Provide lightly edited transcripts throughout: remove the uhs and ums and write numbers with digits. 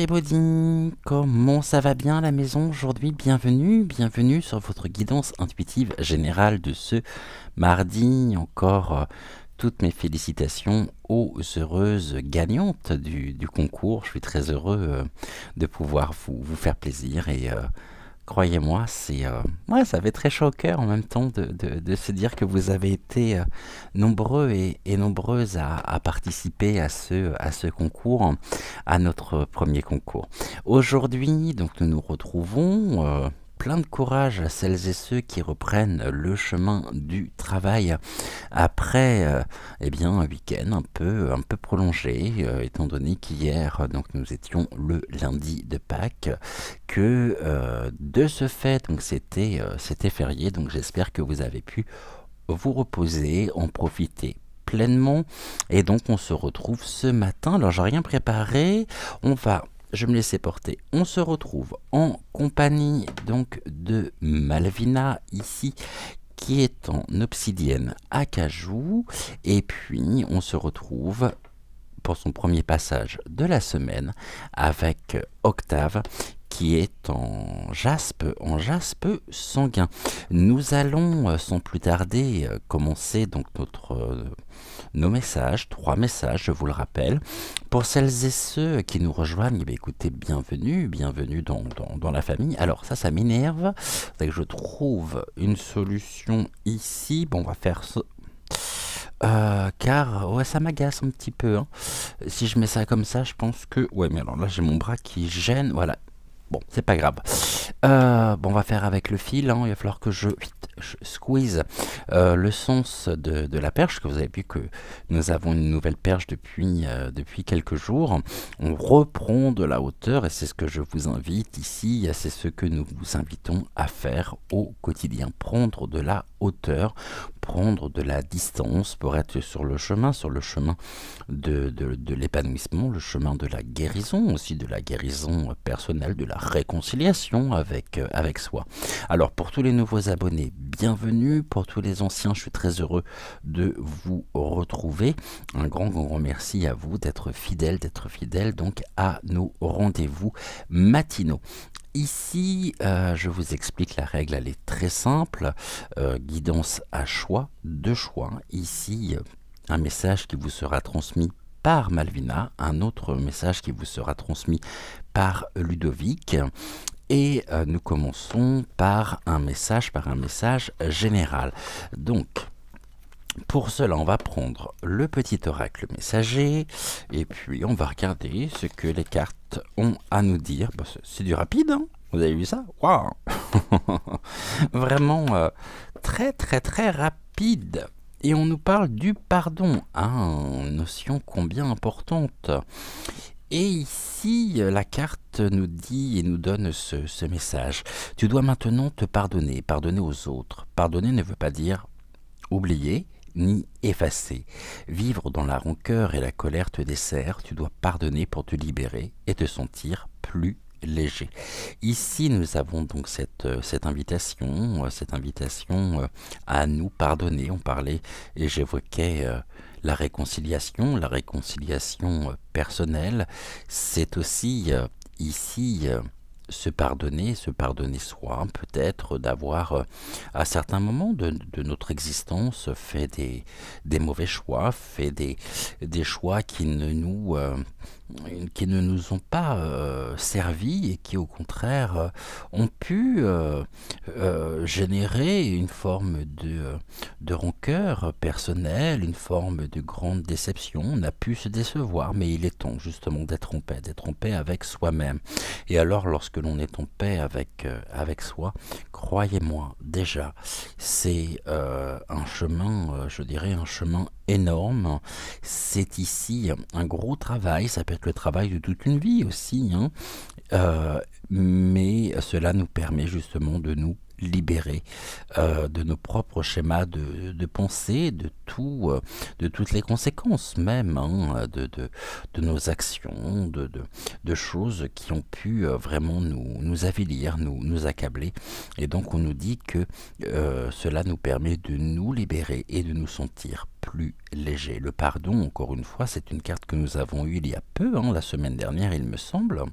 everybody, comment ça va bien à la maison aujourd'hui? Bienvenue sur votre guidance intuitive générale de ce mardi. Encore toutes mes félicitations aux heureuses gagnantes du concours. Je suis très heureux de pouvoir vous faire plaisir et croyez-moi, ouais, ça fait très chaud au cœur en même temps de se dire que vous avez été nombreux et nombreuses à participer à ce concours, à notre premier concours. Aujourd'hui, donc, nous nous retrouvons. Plein de courage à celles et ceux qui reprennent le chemin du travail après eh bien, un week-end un peu prolongé, étant donné qu'hier donc, nous étions le lundi de Pâques, que de ce fait donc c'était férié, donc j'espère que vous avez pu vous reposer, en profiter pleinement, et donc on se retrouve ce matin. Alors j'ai rien préparé, je me laissais porter. On se retrouve en compagnie donc de Malvina ici, qui est en obsidienne acajou, et puis on se retrouve pour son premier passage de la semaine avec Octave, qui est en jaspe sanguin. Nous allons sans plus tarder commencer donc nos messages, 3 messages, je vous le rappelle. Pour celles et ceux qui nous rejoignent, écoutez, bienvenue dans la famille. Alors ça m'énerve, c'est que je trouve une solution ici. Bon, on va faire ça. Car ouais, ça m'agace un petit peu, hein. Si je mets ça comme ça, je pense que... Ouais, mais alors là, j'ai mon bras qui gêne, voilà. Bon, c'est pas grave. Bon, on va faire avec le fil, hein. Il va falloir que je squeeze le sens de la perche, que vous avez vu que nous avons une nouvelle perche depuis quelques jours. On reprend de la hauteur, et c'est ce que je vous invite ici, c'est ce que nous vous invitons à faire au quotidien. Prendre de la hauteur, prendre de la distance pour être sur le chemin de l'épanouissement, le chemin de la guérison, aussi de la guérison personnelle, de la réconciliation avec soi. Alors pour tous les nouveaux abonnés, bienvenue. Pour tous les anciens, je suis très heureux de vous retrouver. Un grand merci à vous d'être fidèles donc à nos rendez-vous matinaux. Ici, je vous explique la règle, elle est très simple. Guidance à choix, de choix. Ici, un message qui vous sera transmis par Malvina, un autre message qui vous sera transmis par Ludovic. Et nous commençons par un message général. Donc, pour cela, on va prendre le petit oracle messager et puis on va regarder ce que les cartes ont à nous dire. Bah, c'est du rapide, hein. Vous avez vu ça? Waouh. Vraiment très rapide. Et on nous parle du pardon, hein, une notion combien importante. Et ici, la carte nous dit et nous donne ce message. Tu dois maintenant te pardonner, pardonner aux autres. Pardonner ne veut pas dire oublier ni effacer. Vivre dans la rancœur et la colère te dessert. Tu dois pardonner pour te libérer et te sentir plus léger. Ici, nous avons donc cette invitation à nous pardonner. On parlait et j'évoquais la réconciliation personnelle. C'est aussi ici se pardonner soi, peut-être d'avoir à certains moments de notre existence fait des mauvais choix, fait des choix qui ne nous ont pas servi et qui au contraire ont pu générer une forme de rancœur personnelle, une forme de grande déception. On a pu se décevoir, mais il est temps justement d'être en paix avec soi-même. Et alors lorsque l'on est en paix avec soi, croyez-moi, déjà, c'est un chemin, je dirais un chemin énorme. C'est ici un gros travail, ça peut être le travail de toute une vie aussi, hein. Mais cela nous permet justement de nous libérer de nos propres schémas de pensée, de toutes les conséquences même, hein, de nos actions, de choses qui ont pu vraiment nous avilir, nous accabler. Et donc on nous dit que cela nous permet de nous libérer et de nous sentir plus léger. Le pardon, encore une fois, c'est une carte que nous avons eue il y a peu, hein, la semaine dernière, il me semble.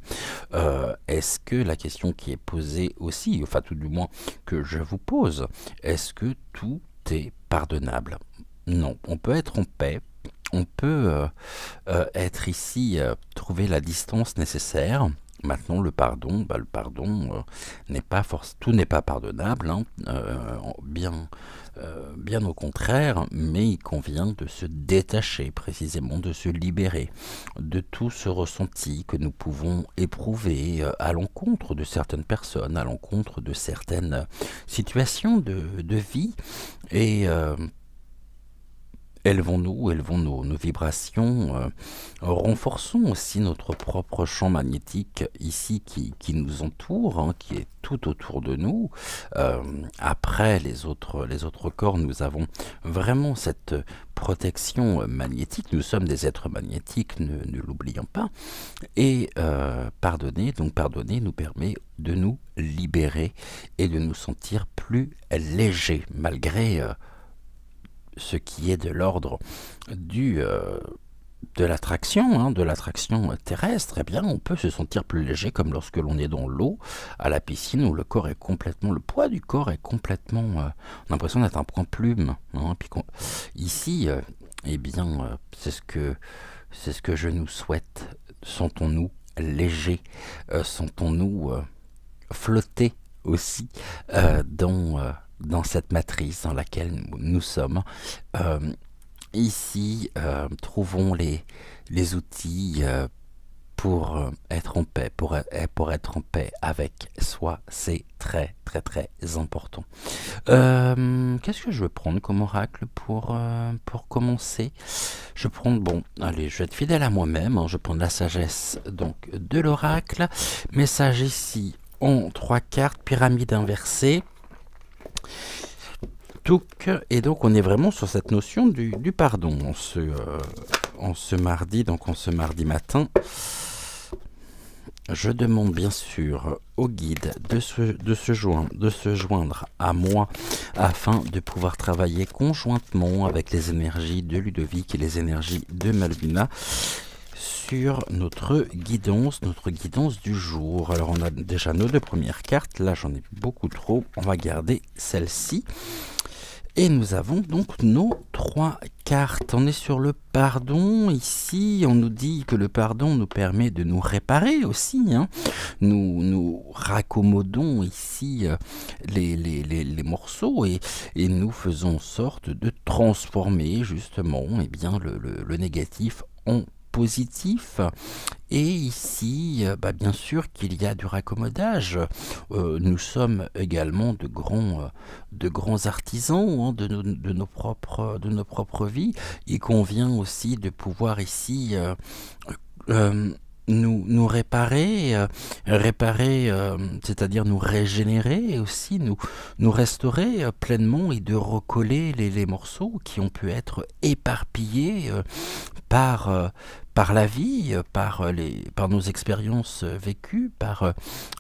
Est-ce que la question qui est posée aussi, enfin tout du moins que je vous pose, est-ce que tout est pardonnable? Non, on peut être en paix, on peut être ici, trouver la distance nécessaire. Maintenant, le pardon, n'est pas tout n'est pas pardonnable, hein, bien au contraire, mais il convient de se détacher, précisément de se libérer de tout ce ressenti que nous pouvons éprouver à l'encontre de certaines personnes, à l'encontre de certaines situations de vie, et élevons nos vibrations, renforçons aussi notre propre champ magnétique ici qui nous entoure, hein, qui est tout autour de nous. Après les autres corps, nous avons vraiment cette protection magnétique. Nous sommes des êtres magnétiques, ne l'oublions pas. Et pardonner nous permet de nous libérer et de nous sentir plus légers, malgré ce qui est de l'ordre de l'attraction, hein, de l'attraction terrestre. Eh bien, on peut se sentir plus léger, comme lorsque l'on est dans l'eau, à la piscine, où le poids du corps est complètement, on a l'impression d'être un point plume, hein, puis ici, eh bien, c'est ce que je nous souhaite. Sentons-nous légers, sentons-nous flotter aussi dans cette matrice dans laquelle nous sommes. Ici, trouvons les outils pour être en paix, pour être en paix avec soi. C'est très très très important. Qu'est-ce que je vais prendre comme oracle pour commencer? Je vais prendre, allez, je vais être fidèle à moi-même, hein, je vais prendre la sagesse donc de l'oracle. Message ici en 3 cartes, pyramide inversée. Et donc on est vraiment sur cette notion du pardon en ce mardi, donc en ce mardi matin. Je demande bien sûr au guide de se joindre à moi afin de pouvoir travailler conjointement avec les énergies de Ludovic et les énergies de Malvina sur notre guidance du jour. Alors on a déjà nos 2 premières cartes, là j'en ai beaucoup trop, on va garder celle-ci. Et nous avons donc nos 3 cartes. On est sur le pardon. Ici, on nous dit que le pardon nous permet de nous réparer aussi, hein. Nous raccommodons ici les morceaux et nous faisons en sorte de transformer justement bien, le négatif en positif. Et ici, bien sûr qu'il y a du raccommodage. Nous sommes également de grands artisans, hein, de nos propres vies. Il convient aussi de pouvoir ici nous réparer, c'est-à-dire nous régénérer et aussi nous restaurer pleinement et de recoller les morceaux qui ont pu être éparpillés par la vie, par nos expériences vécues,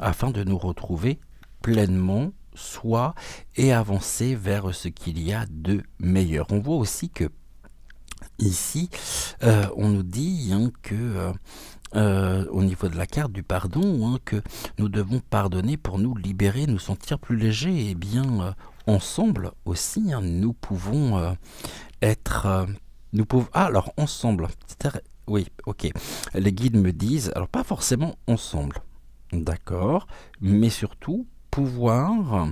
afin de nous retrouver pleinement soi et avancer vers ce qu'il y a de meilleur. On voit aussi que ici, on nous dit, hein, que au niveau de la carte du pardon, hein, que nous devons pardonner pour nous libérer, nous sentir plus légers. Et bien, ensemble aussi, hein, nous pouvons être... alors, ensemble, oui, ok. Les guides me disent, alors pas forcément ensemble, d'accord, mais surtout pouvoir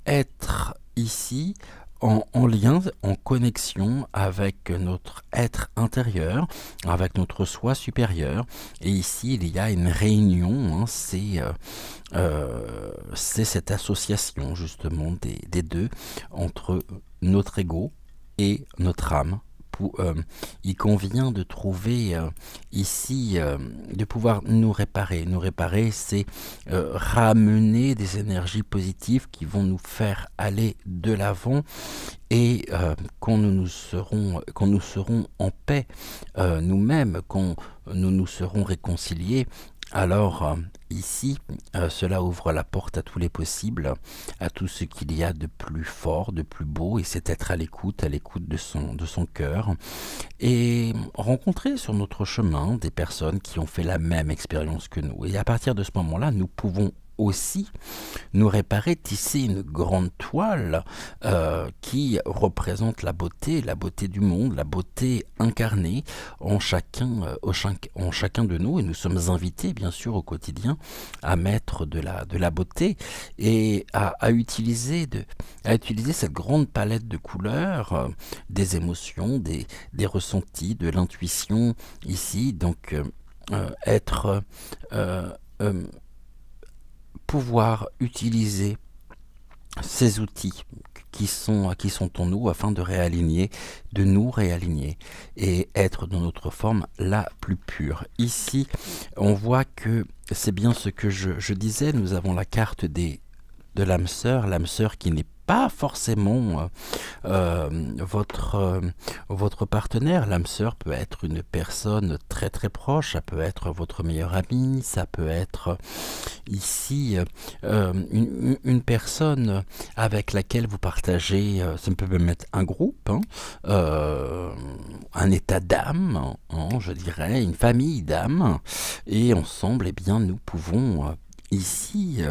être ici en lien, en connexion avec notre être intérieur, avec notre soi supérieur. Et ici, il y a une réunion, hein, c'est cette association justement des deux entre notre ego et notre âme, il convient de trouver ici, de pouvoir nous réparer. Nous réparer, c'est ramener des énergies positives qui vont nous faire aller de l'avant, et quand nous serons en paix nous-mêmes, quand nous nous serons réconciliés, alors ici, cela ouvre la porte à tous les possibles, à tout ce qu'il y a de plus fort, de plus beau, et c'est être à l'écoute de son cœur, et rencontrer sur notre chemin des personnes qui ont fait la même expérience que nous. Et à partir de ce moment-là, nous pouvons aussi nous réparer, tisser une grande toile qui représente la beauté du monde, la beauté incarnée en chacun de nous. Et nous sommes invités, bien sûr, au quotidien à mettre de la beauté et à utiliser cette grande palette de couleurs, des émotions, des ressentis, de l'intuition ici. Donc, pouvoir utiliser ces outils qui sont en nous afin de nous réaligner et être dans notre forme la plus pure. Ici, on voit que c'est bien ce que je disais, nous avons la carte de l'âme sœur qui n'est pas forcément votre partenaire. L'âme sœur peut être une personne très très proche, ça peut être votre meilleur ami, ça peut être ici une personne avec laquelle vous partagez, ça peut même être un groupe, un état d'âme, je dirais, une famille d'âme, et ensemble, eh bien, nous pouvons ici,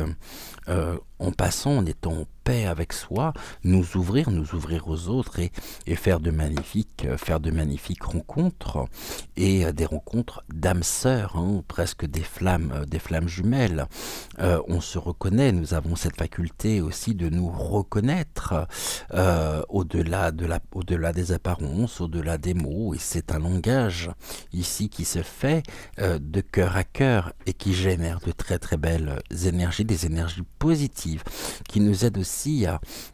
en passant, en étant en paix avec soi, nous ouvrir aux autres et faire de magnifiques rencontres, et des rencontres d'âmes sœurs, presque des flammes jumelles. On se reconnaît, nous avons cette faculté aussi de nous reconnaître au-delà des apparences, au-delà des mots, et c'est un langage ici qui se fait de cœur à cœur et qui génère de très très belles énergies, des énergies positives qui nous aident aussi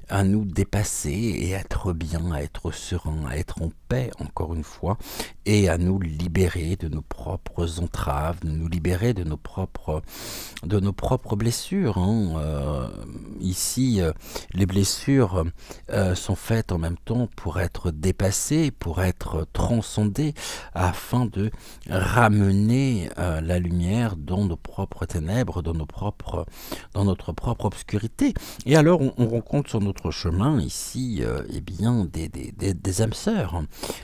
à nous dépasser et à être bien, à être serein, à être en paix, encore une fois, et à nous libérer de nos propres entraves, de nous libérer de nos propres blessures. Ici, les blessures sont faites en même temps pour être dépassées, pour être transcendées, afin de ramener la lumière dans nos propres ténèbres, dans notre propre obscurité. Et alors, on rencontre sur notre chemin ici, eh bien, des âmes sœurs,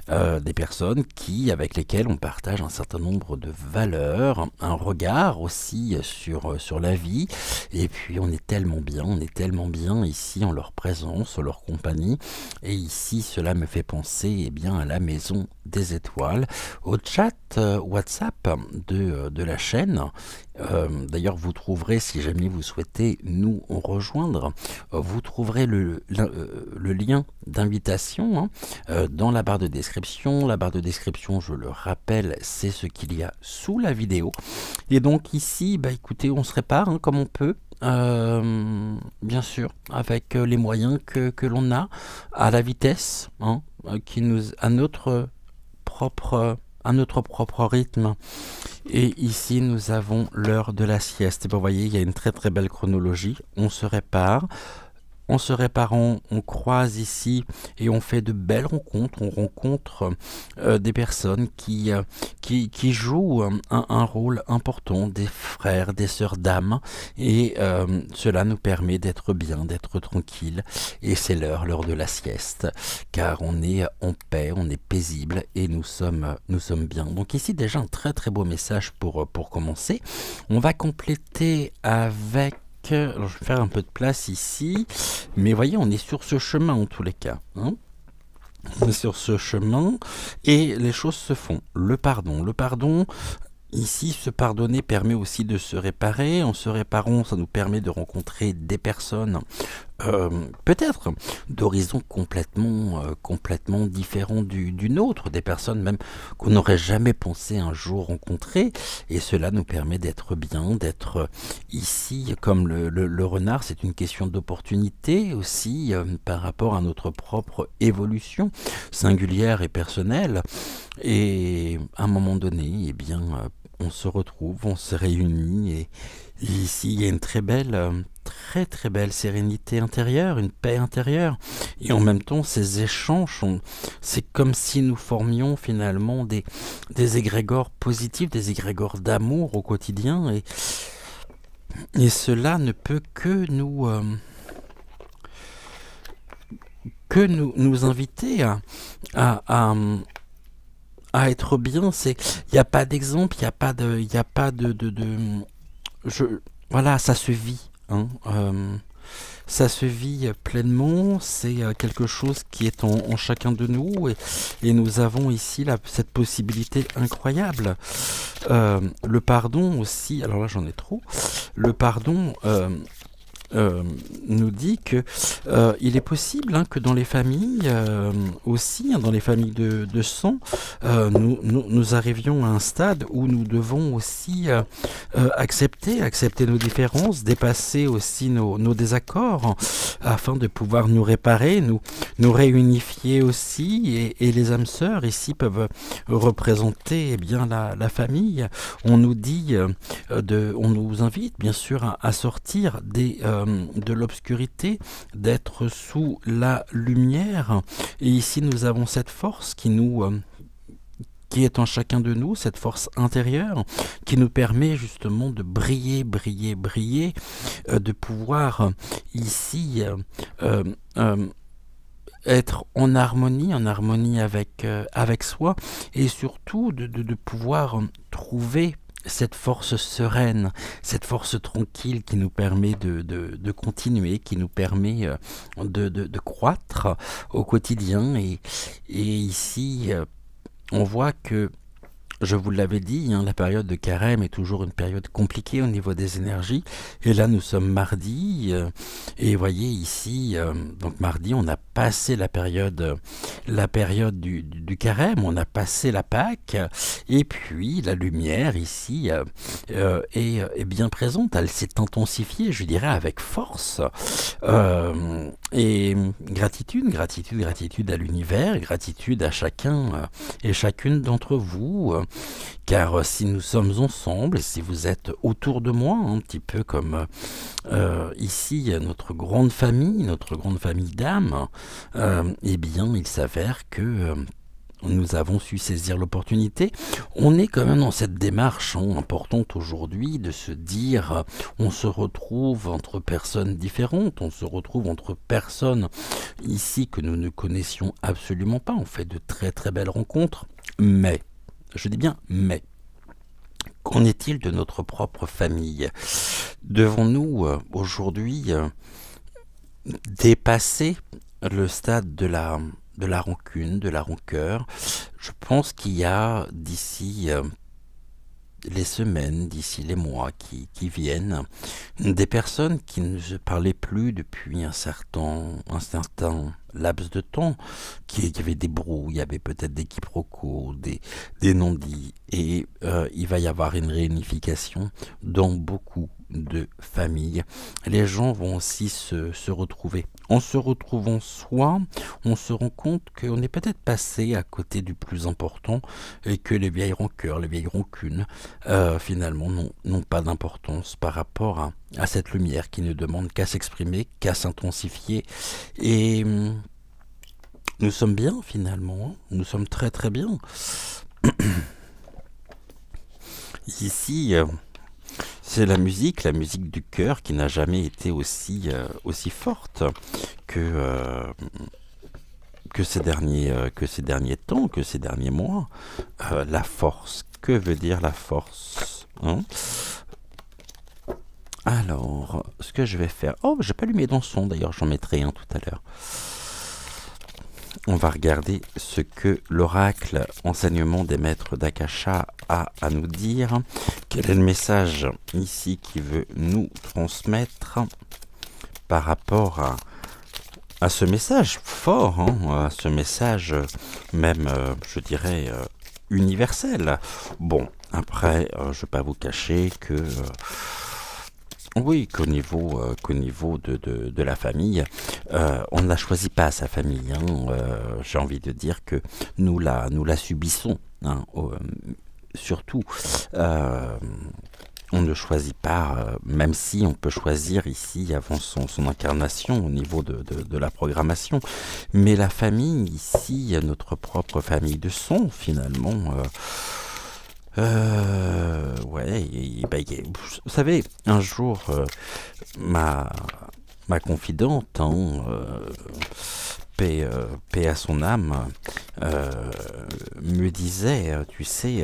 des personnes avec lesquelles on partage un certain nombre de valeurs, un regard aussi sur la vie, et puis on est tellement bien ici en leur présence, en leur compagnie, et ici cela me fait penser, eh bien, à la Maison des Étoiles, au chat WhatsApp de la chaîne. D'ailleurs, vous trouverez, si jamais vous souhaitez nous rejoindre, vous trouverez le lien d'invitation dans la barre de description. La barre de description, je le rappelle, c'est ce qu'il y a sous la vidéo. Et donc ici, écoutez, on se répare comme on peut. Bien sûr, avec les moyens que l'on a, à la vitesse, à notre propre rythme. Et ici, nous avons l'heure de la sieste. Et vous voyez, il y a une très très belle chronologie. On se répare. En se réparant, on croise ici et on fait de belles rencontres. On rencontre des personnes qui jouent un rôle important, des frères, des sœurs d'âme, et cela nous permet d'être bien, d'être tranquille. Et c'est l'heure de la sieste, car on est en paix, on est paisible et nous sommes bien. Donc ici déjà un très très beau message pour commencer. On va compléter avec... Alors, je vais faire un peu de place ici, mais voyez, on est sur ce chemin en tous les cas. On est sur ce chemin et les choses se font. Le pardon, ici, se pardonner permet aussi de se réparer. En se réparant, ça nous permet de rencontrer des personnes peut-être d'horizons complètement différents du nôtre, des personnes même qu'on n'aurait jamais pensé un jour rencontrer, et cela nous permet d'être bien, d'être ici comme le renard. C'est une question d'opportunité aussi par rapport à notre propre évolution singulière et personnelle, et à un moment donné, eh bien, on se retrouve, on se réunit, et ici il y a une très belle sérénité intérieure, une paix intérieure, et en même temps ces échanges, c'est comme si nous formions finalement des égrégores positifs, des égrégores d'amour au quotidien, et cela ne peut que nous inviter à, à, à être bien. Il n'y a pas d'exemple, il y a pas je, voilà, ça se vit, hein, ça se vit pleinement, c'est quelque chose qui est en chacun de nous, et nous avons ici cette possibilité incroyable. Le pardon aussi, alors là j'en ai trop, le pardon nous dit que il est possible que dans les familles aussi, dans les familles de sang, nous arrivions à un stade où nous devons aussi accepter nos différences, dépasser aussi nos désaccords, afin de pouvoir nous réparer, nous réunifier aussi, et les âmes sœurs ici peuvent représenter bien la famille. On nous dit, on nous invite bien sûr à sortir de l'obscurité, d'être sous la lumière. Et ici nous avons cette force qui est en chacun de nous, cette force intérieure qui nous permet justement de briller, de pouvoir ici être en harmonie avec soi, et surtout de pouvoir trouver cette force sereine, cette force tranquille qui nous permet de continuer, qui nous permet de croître au quotidien. Et ici, on voit que, je vous l'avais dit, la période de carême est toujours une période compliquée au niveau des énergies. Et là, nous sommes mardi. Et voyez ici, donc mardi, on a passé la période du carême, on a passé la Pâque. Et puis, la lumière ici est bien présente. Elle s'est intensifiée, je dirais, avec force. Et gratitude à l'univers, gratitude à chacun et chacune d'entre vous. Car si nous sommes ensemble, et si vous êtes autour de moi, un petit peu comme ici notre grande famille d'âmes, eh bien il s'avère que nous avons su saisir l'opportunité. On est quand même dans cette démarche importante aujourd'hui de se dire, on se retrouve entre personnes différentes, on se retrouve entre personnes ici que nous ne connaissions absolument pas, on fait de très belles rencontres, mais, je dis bien mais, qu'en est-il de notre propre famille? Devons-nous aujourd'hui dépasser le stade de la rancune, de la rancœur? Je pense qu'il y a d'ici les semaines, d'ici les mois qui viennent, des personnes qui ne se parlaient plus depuis un certain laps de temps, qui y avait des brouilles, il y avait peut-être des quiproquos, des non-dits, et il va y avoir une réunification dans beaucoup de familles. Les gens vont aussi se retrouver. En se retrouvant soi, on se rend compte qu'on est peut-être passé à côté du plus important, et que les vieilles rancœurs, les vieilles rancunes, finalement n'ont pas d'importance par rapport à cette lumière qui ne demande qu'à s'exprimer, qu'à s'intensifier. Et nous sommes bien finalement, nous sommes très bien. Ici, c'est la musique du cœur qui n'a jamais été aussi forte que ces derniers temps, que ces derniers mois. La force, que veut dire la force, hein? Alors, ce que je vais faire... Oh, j'ai pas allumé dans le son, d'ailleurs, j'en mettrai un tout à l'heure. On va regarder ce que l'oracle enseignement des maîtres d'Akasha a à nous dire. Quel est le message ici qui veut nous transmettre par rapport à ce message fort, hein, à ce message même, je dirais, universel. Bon, après, je ne vais pas vous cacher que... oui, qu'au niveau de la famille, on ne la choisit pas, sa famille. Hein, j'ai envie de dire que nous la subissons. Hein, surtout, euh, on ne choisit pas, même si on peut choisir ici avant son incarnation au niveau de la programmation. Mais la famille, ici, notre propre famille de son, finalement... ouais, vous savez, un jour, ma, ma confidente, hein, paix à son âme, euh, me disait, tu sais,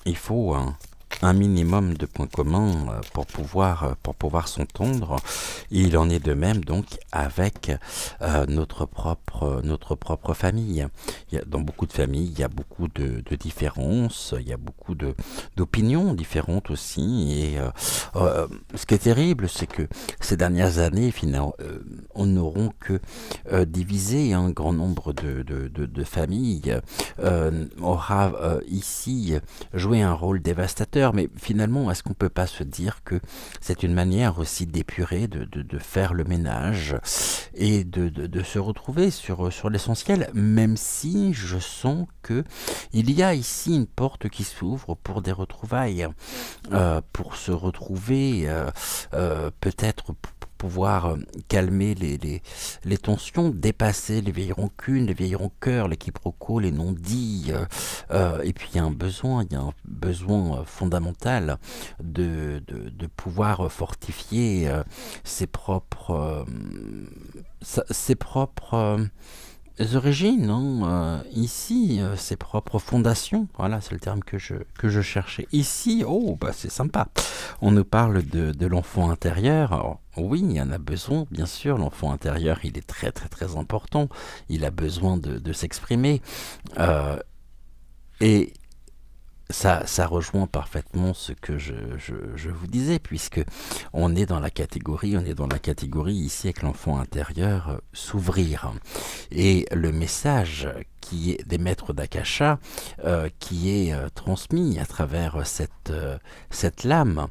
il faut un minimum de points communs pour pouvoir s'entendre. Et il en est de même donc avec notre propre famille. Dans beaucoup de familles, il y a beaucoup de différences, il y a beaucoup d'opinions différentes aussi. Et ce qui est terrible, c'est que ces dernières années, finalement, on n'auront que divisé un grand nombre de familles, aura ici joué un rôle dévastateur. Mais finalement, est-ce qu'on ne peut pas se dire que c'est une manière aussi d'épurer, de faire le ménage et de se retrouver sur l'essentiel, même si je sens que il y a ici une porte qui s'ouvre pour des retrouvailles, pour se retrouver, peut-être pouvoir calmer les tensions, dépasser les vieilles rancunes, les vieilles rancœurs, les quiproquos, les non-dits. Et puis il y a il y a un besoin fondamental de pouvoir fortifier ses propres origines, hein, ici, ses propres fondations. Voilà, c'est le terme que je cherchais. Ici, oh, bah c'est sympa. On nous parle de l'enfant intérieur. Alors, oui, il y en a besoin, bien sûr. L'enfant intérieur, il est très, très, très important. Il a besoin de s'exprimer. Euh, et ça rejoint parfaitement ce que je vous disais, puisque on est dans la catégorie ici avec l'enfant intérieur, s'ouvrir. Et le message qui est des maîtres d'Akasha, qui est transmis à travers cette lame,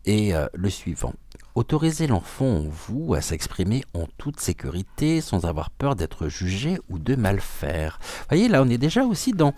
est le suivant. Autorisez l'enfant en vous à s'exprimer en toute sécurité sans avoir peur d'être jugé ou de mal faire. Vous voyez, là on est déjà aussi dans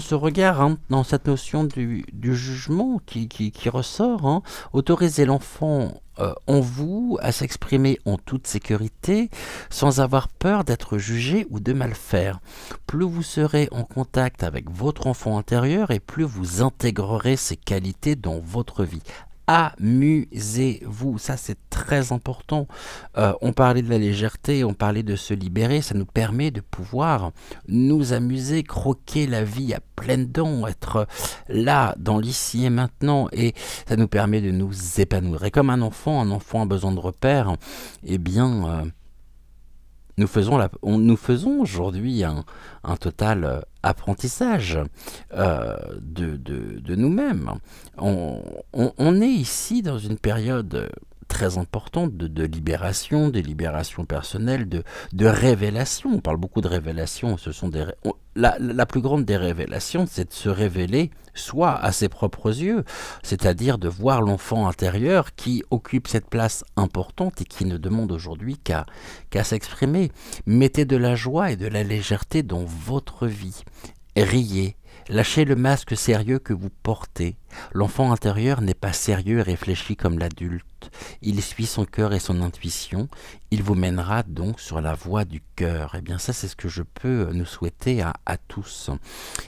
ce regard, hein, dans cette notion du jugement qui ressort. Hein. Autorisez l'enfant en vous à s'exprimer en toute sécurité sans avoir peur d'être jugé ou de mal faire. Plus vous serez en contact avec votre enfant intérieur et plus vous intégrerez ses qualités dans votre vie. Amusez-vous, ça c'est très important. On parlait de la légèreté, on parlait de se libérer, ça nous permet de pouvoir nous amuser, croquer la vie à pleines dents, être là, dans l'ici et maintenant, et ça nous permet de nous épanouir. Et comme un enfant a besoin de repères, eh bien... nous faisons aujourd'hui un total apprentissage de nous-mêmes. On est ici dans une période très importante de libération personnelle, de révélation. On parle beaucoup de révélation. La plus grande des révélations, c'est de se révéler soit à ses propres yeux, c'est-à-dire de voir l'enfant intérieur qui occupe cette place importante et qui ne demande aujourd'hui qu'à s'exprimer. Mettez de la joie et de la légèreté dans votre vie. Riez. Lâchez le masque sérieux que vous portez. L'enfant intérieur n'est pas sérieux et réfléchi comme l'adulte. Il suit son cœur et son intuition. Il vous mènera donc sur la voie du cœur. Eh bien ça, c'est ce que je peux nous souhaiter à tous.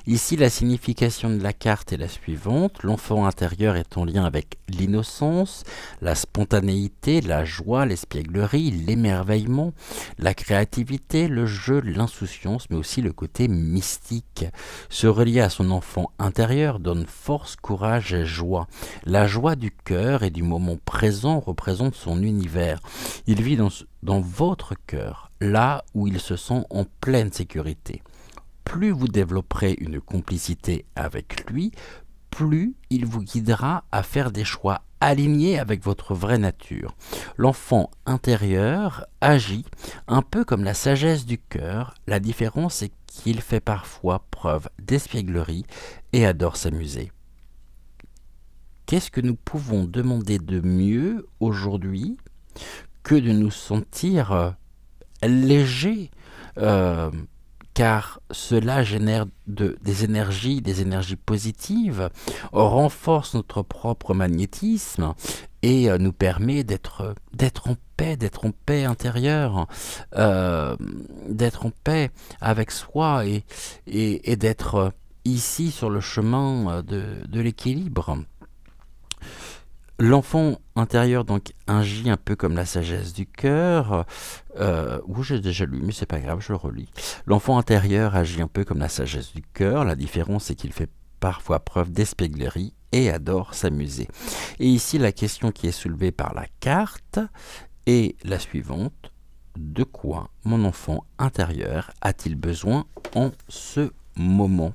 Ici, la signification de la carte est la suivante. L'enfant intérieur est en lien avec l'innocence, la spontanéité, la joie, l'espièglerie, l'émerveillement, la créativité, le jeu, l'insouciance, mais aussi le côté mystique. Se relier à son enfant intérieur donne force, courage et joie. La joie du cœur et du moment présent représente son univers. Il vit dans votre cœur, là où il se sent en pleine sécurité. Plus vous développerez une complicité avec lui, plus il vous guidera à faire des choix aligné avec votre vraie nature. L'enfant intérieur agit un peu comme la sagesse du cœur. La différence est qu'il fait parfois preuve d'espièglerie et adore s'amuser. Qu'est-ce que nous pouvons demander de mieux aujourd'hui que de nous sentir légers, euh, car cela génère des énergies positives, renforce notre propre magnétisme et nous permet d'être en paix intérieure, d'être en paix avec soi et d'être ici sur le chemin de l'équilibre. L'enfant intérieur donc agit un peu comme la sagesse du cœur. J'ai déjà lu, mais c'est pas grave, je le relis. L'enfant intérieur agit un peu comme la sagesse du cœur. La différence, c'est qu'il fait parfois preuve d'espièglerie et adore s'amuser. Et ici, la question qui est soulevée par la carte est la suivante. De quoi mon enfant intérieur a-t-il besoin en ce moment?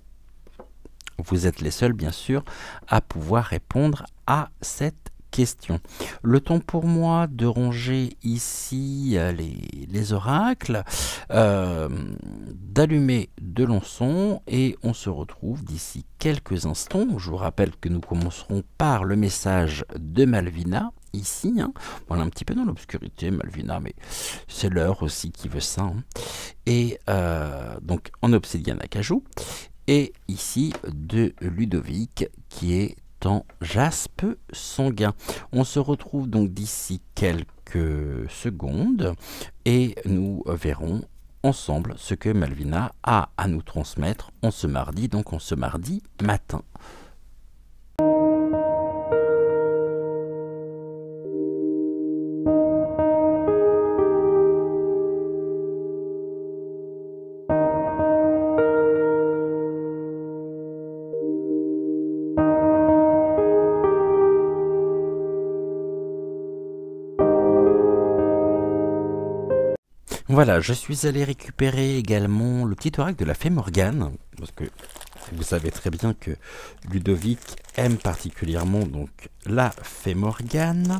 Vous êtes les seuls, bien sûr, à pouvoir répondre à cette question. Le temps pour moi de ranger ici les oracles, d'allumer de l'encens et on se retrouve d'ici quelques instants. Je vous rappelle que nous commencerons par le message de Malvina. Ici, voilà, un petit peu dans l'obscurité, Malvina, mais c'est l'heure aussi qui veut ça. Et donc en obsidienne acajou. Et ici de Ludovic qui est en jaspe sanguin. On se retrouve donc d'ici quelques secondes et nous verrons ensemble ce que Malvina a à nous transmettre en ce mardi matin. Voilà, je suis allé récupérer également le petit oracle de la fée Morgane, parce que vous savez très bien que Ludovic aime particulièrement donc la fée Morgane.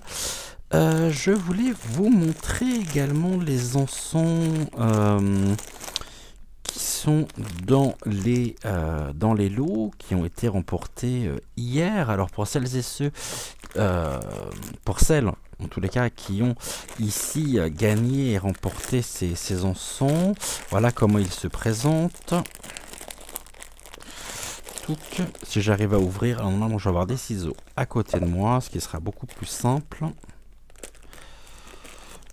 Je voulais vous montrer également les encens qui sont dans les lots qui ont été remportés hier. Alors pour celles et ceux, pour celles en tous les cas qui ont ici gagné et remporté ces encens, voilà comment ils se présentent. Si j'arrive à ouvrir, alors normalement je vais avoir des ciseaux à côté de moi, ce qui sera beaucoup plus simple.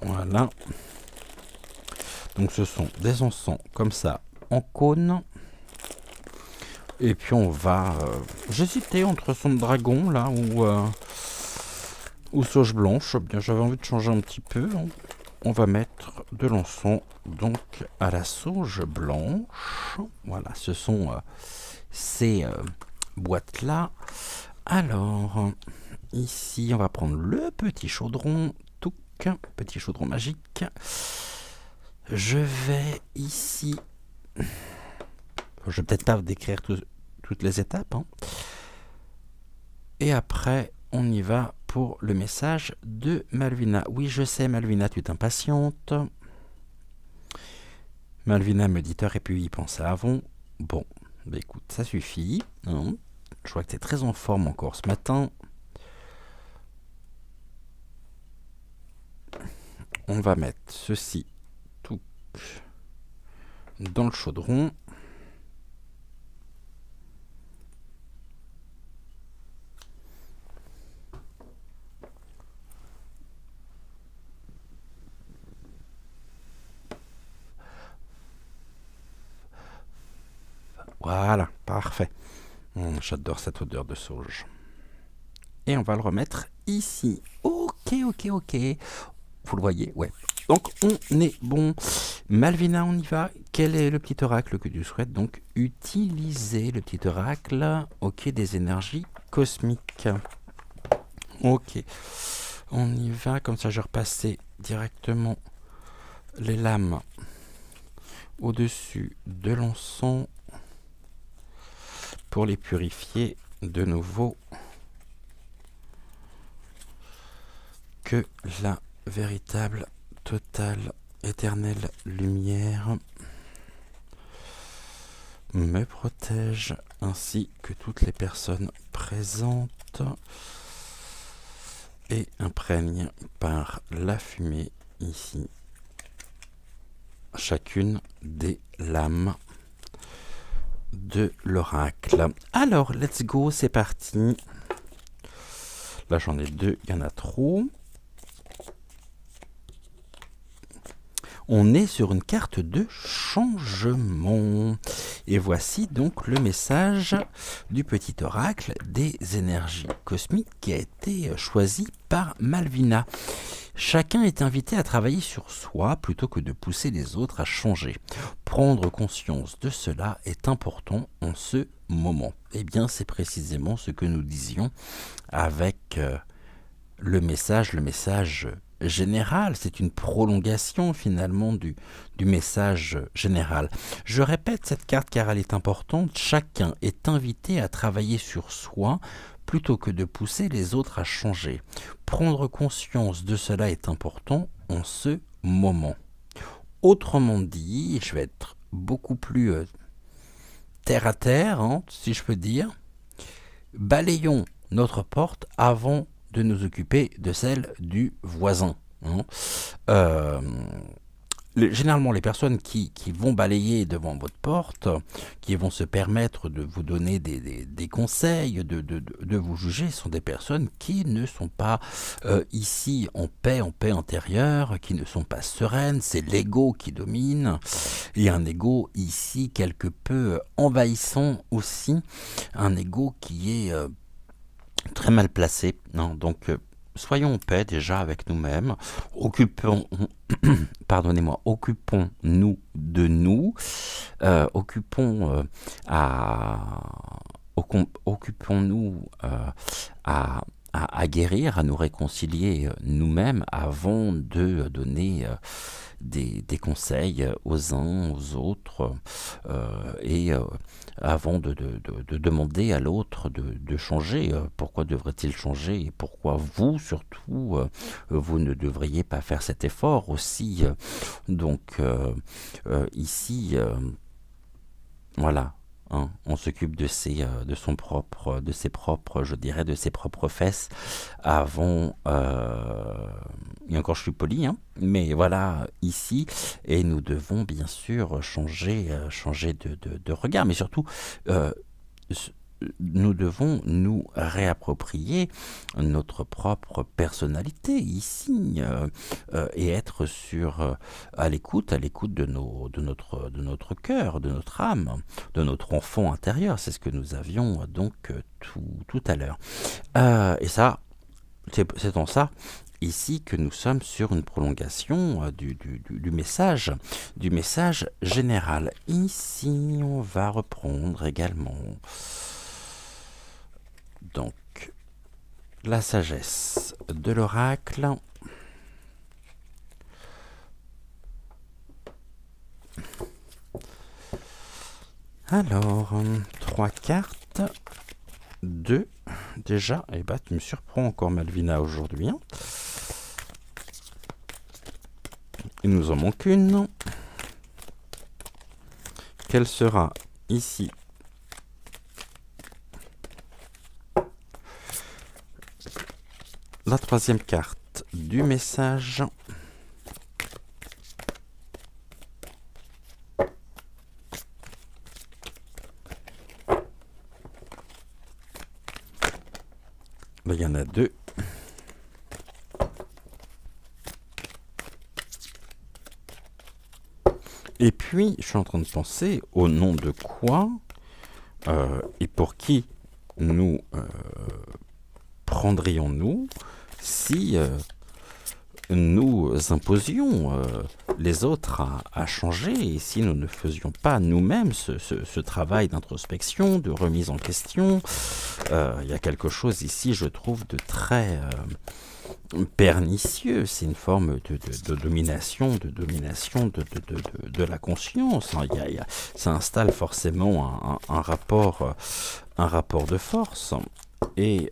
Voilà. Donc ce sont des encens comme ça en cône. Et puis on va... j'hésitais entre son dragon là ou sauge blanche. Bien, j'avais envie de changer un petit peu. On va mettre de l'encens donc à la sauge blanche. Voilà, ce sont ces boîtes là. Alors ici on va prendre le petit chaudron, petit chaudron magique. Je vais ici, je vais peut-être pas décrire toutes les étapes, et après on y va pour le message de Malvina. Oui, je sais, Malvina, tu t'impatientes. Malvina me dit et puis y penser avant. Bon, bah écoute, ça suffit. Je vois que tu es très en forme encore ce matin. On va mettre ceci tout dans le chaudron. Voilà, parfait. J'adore cette odeur de sauge. Et on va le remettre ici. Ok. Vous le voyez, ouais. Donc on est bon. Malvina, on y va. Quel est le petit oracle que tu souhaites donc utiliser? Le petit oracle, ok, des énergies cosmiques. Ok. On y va, comme ça je vais repasser directement les lames au-dessus de l'encens pour les purifier de nouveau. que la véritable, totale, éternelle lumière me protège ainsi que toutes les personnes présentes et imprègne par la fumée ici chacune des lames de l'oracle. Alors, let's go, c'est parti. Là, j'en ai deux, il y en a trop. On est sur une carte de changement. Et voici donc le message du petit oracle des énergies cosmiques qui a été choisi par Malvina. Chacun est invité à travailler sur soi plutôt que de pousser les autres à changer. Prendre conscience de cela est important en ce moment. Eh bien, c'est précisément ce que nous disions avec le message général. C'est une prolongation finalement du message général. Je répète cette carte car elle est importante. Chacun est invité à travailler sur soi plutôt que de pousser les autres à changer. Prendre conscience de cela est important en ce moment. Autrement dit, je vais être beaucoup plus terre à terre, hein, si je peux dire. Balayons notre porte avant de nous occuper de celle du voisin. Hein. Généralement, les personnes qui vont balayer devant votre porte, qui vont se permettre de vous donner des conseils, de vous juger, sont des personnes qui ne sont pas ici en paix intérieure, qui ne sont pas sereines. C'est l'ego qui domine, et un ego ici quelque peu envahissant aussi, un ego qui est très mal placé. Non, donc soyons en paix déjà avec nous-mêmes, occupons-nous de nous, occupons-nous à guérir, à nous réconcilier nous-mêmes avant de donner des conseils aux uns, aux autres, et avant de demander à l'autre de changer. Pourquoi devrait-il changer et pourquoi vous, surtout, vous ne devriez pas faire cet effort aussi. Donc, ici, voilà. Hein, on s'occupe de ses propres, je dirais, de ses propres fesses avant. Et encore, je suis poli, hein, mais voilà, ici, et nous devons bien sûr changer de regard, mais surtout, nous devons nous réapproprier notre propre personnalité ici et être à l'écoute de notre cœur, de notre âme, de notre enfant intérieur. C'est ce que nous avions donc tout à l'heure. Et ça, c'est en ça ici que nous sommes sur une prolongation du message général. Ici, on va reprendre également donc la sagesse de l'oracle. Alors, 3 cartes, 2 déjà. Et bah, tu me surprends encore, Malvina, aujourd'hui. Hein. Il nous en manque une. Quelle sera ici la 3e carte du message? Là, il y en a 2. Et puis, je suis en train de penser au nom de quoi et pour qui nous prendrions-nous si nous imposions les autres à changer, et si nous ne faisions pas nous-mêmes ce travail d'introspection, de remise en question. Il y a quelque chose ici, je trouve, de très pernicieux. C'est une forme de domination, de la conscience. Ça installe forcément un rapport de force. Et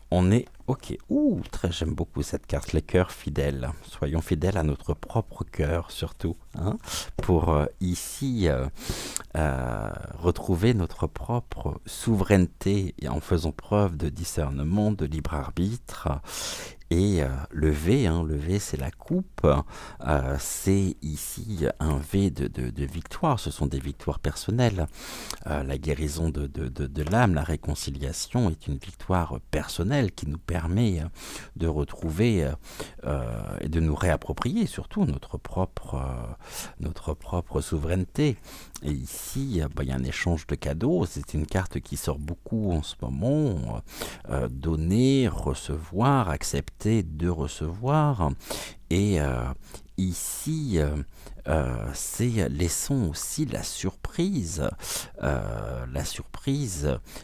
on est Ok, ouh, très, j'aime beaucoup cette carte, les cœurs fidèles. Soyons fidèles à notre propre cœur, surtout, hein, pour ici retrouver notre propre souveraineté et en faisant preuve de discernement, de libre arbitre. Et le V, hein, le V c'est la coupe, c'est ici un V de victoire, ce sont des victoires personnelles. La guérison de l'âme, la réconciliation est une victoire personnelle qui nous permet de retrouver et de nous réapproprier surtout notre propre souveraineté. Et ici, il y a un échange de cadeaux, c'est une carte qui sort beaucoup en ce moment, donner, recevoir, accepter de recevoir. Et ici, c'est laissons aussi la surprise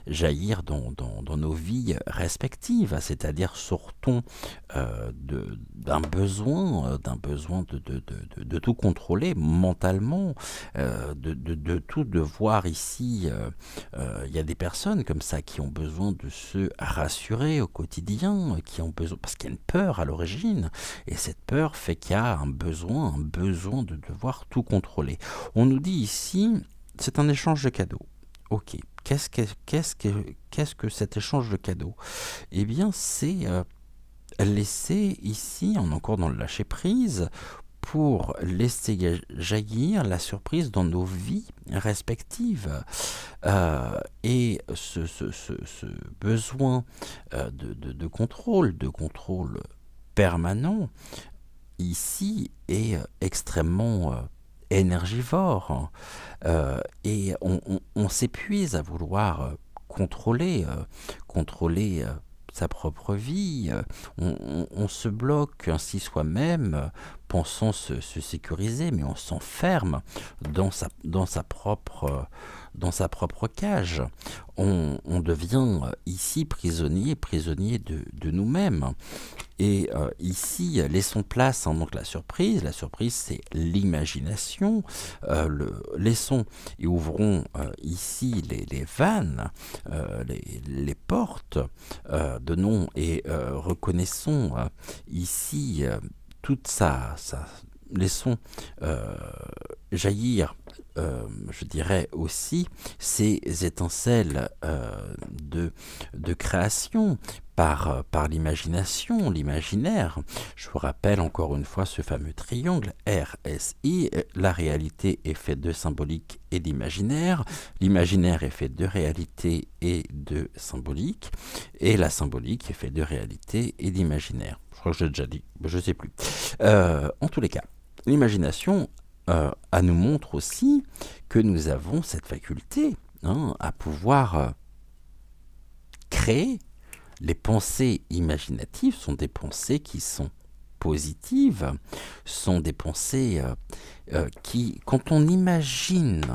jaillir dans nos vies respectives, c'est-à-dire sortons d'un besoin, de tout contrôler mentalement, de tout devoir ici. Il y a des personnes comme ça qui ont besoin de se rassurer au quotidien, qui ont besoin, parce qu'il y a une peur à l'origine, et cette peur fait qu'il y a un besoin de devoir tout contrôler. On nous dit ici, c'est un échange de cadeaux. Ok, qu'est-ce que cet échange de cadeaux? Eh bien, c'est laisser ici, on est encore dans le lâcher prise, pour laisser jaillir la surprise dans nos vies respectives. Et ce besoin de contrôle permanent, ici, est extrêmement énergivore. Et on s'épuise à vouloir contrôler sa propre vie. On se bloque ainsi soi-même, pensant se sécuriser, mais on s'enferme dans sa propre cage. On devient ici prisonnier de nous-mêmes. Et ici, laissons place, hein, donc la surprise c'est l'imagination. Laissons et ouvrons ici les vannes, les portes, donnons et reconnaissons ici toute laissons jaillir, je dirais aussi, ces étincelles de création par l'imagination, l'imaginaire. Je vous rappelle encore une fois ce fameux triangle RSI. La réalité est faite de symbolique et d'imaginaire. L'imaginaire est fait de réalité et de symbolique. Et la symbolique est faite de réalité et d'imaginaire. Je crois que j'ai déjà dit, je ne sais plus. En tous les cas, l'imagination nous montre aussi que nous avons cette faculté, hein, à pouvoir créer. Les pensées imaginatives sont des pensées qui sont positives, sont des pensées qui, quand on imagine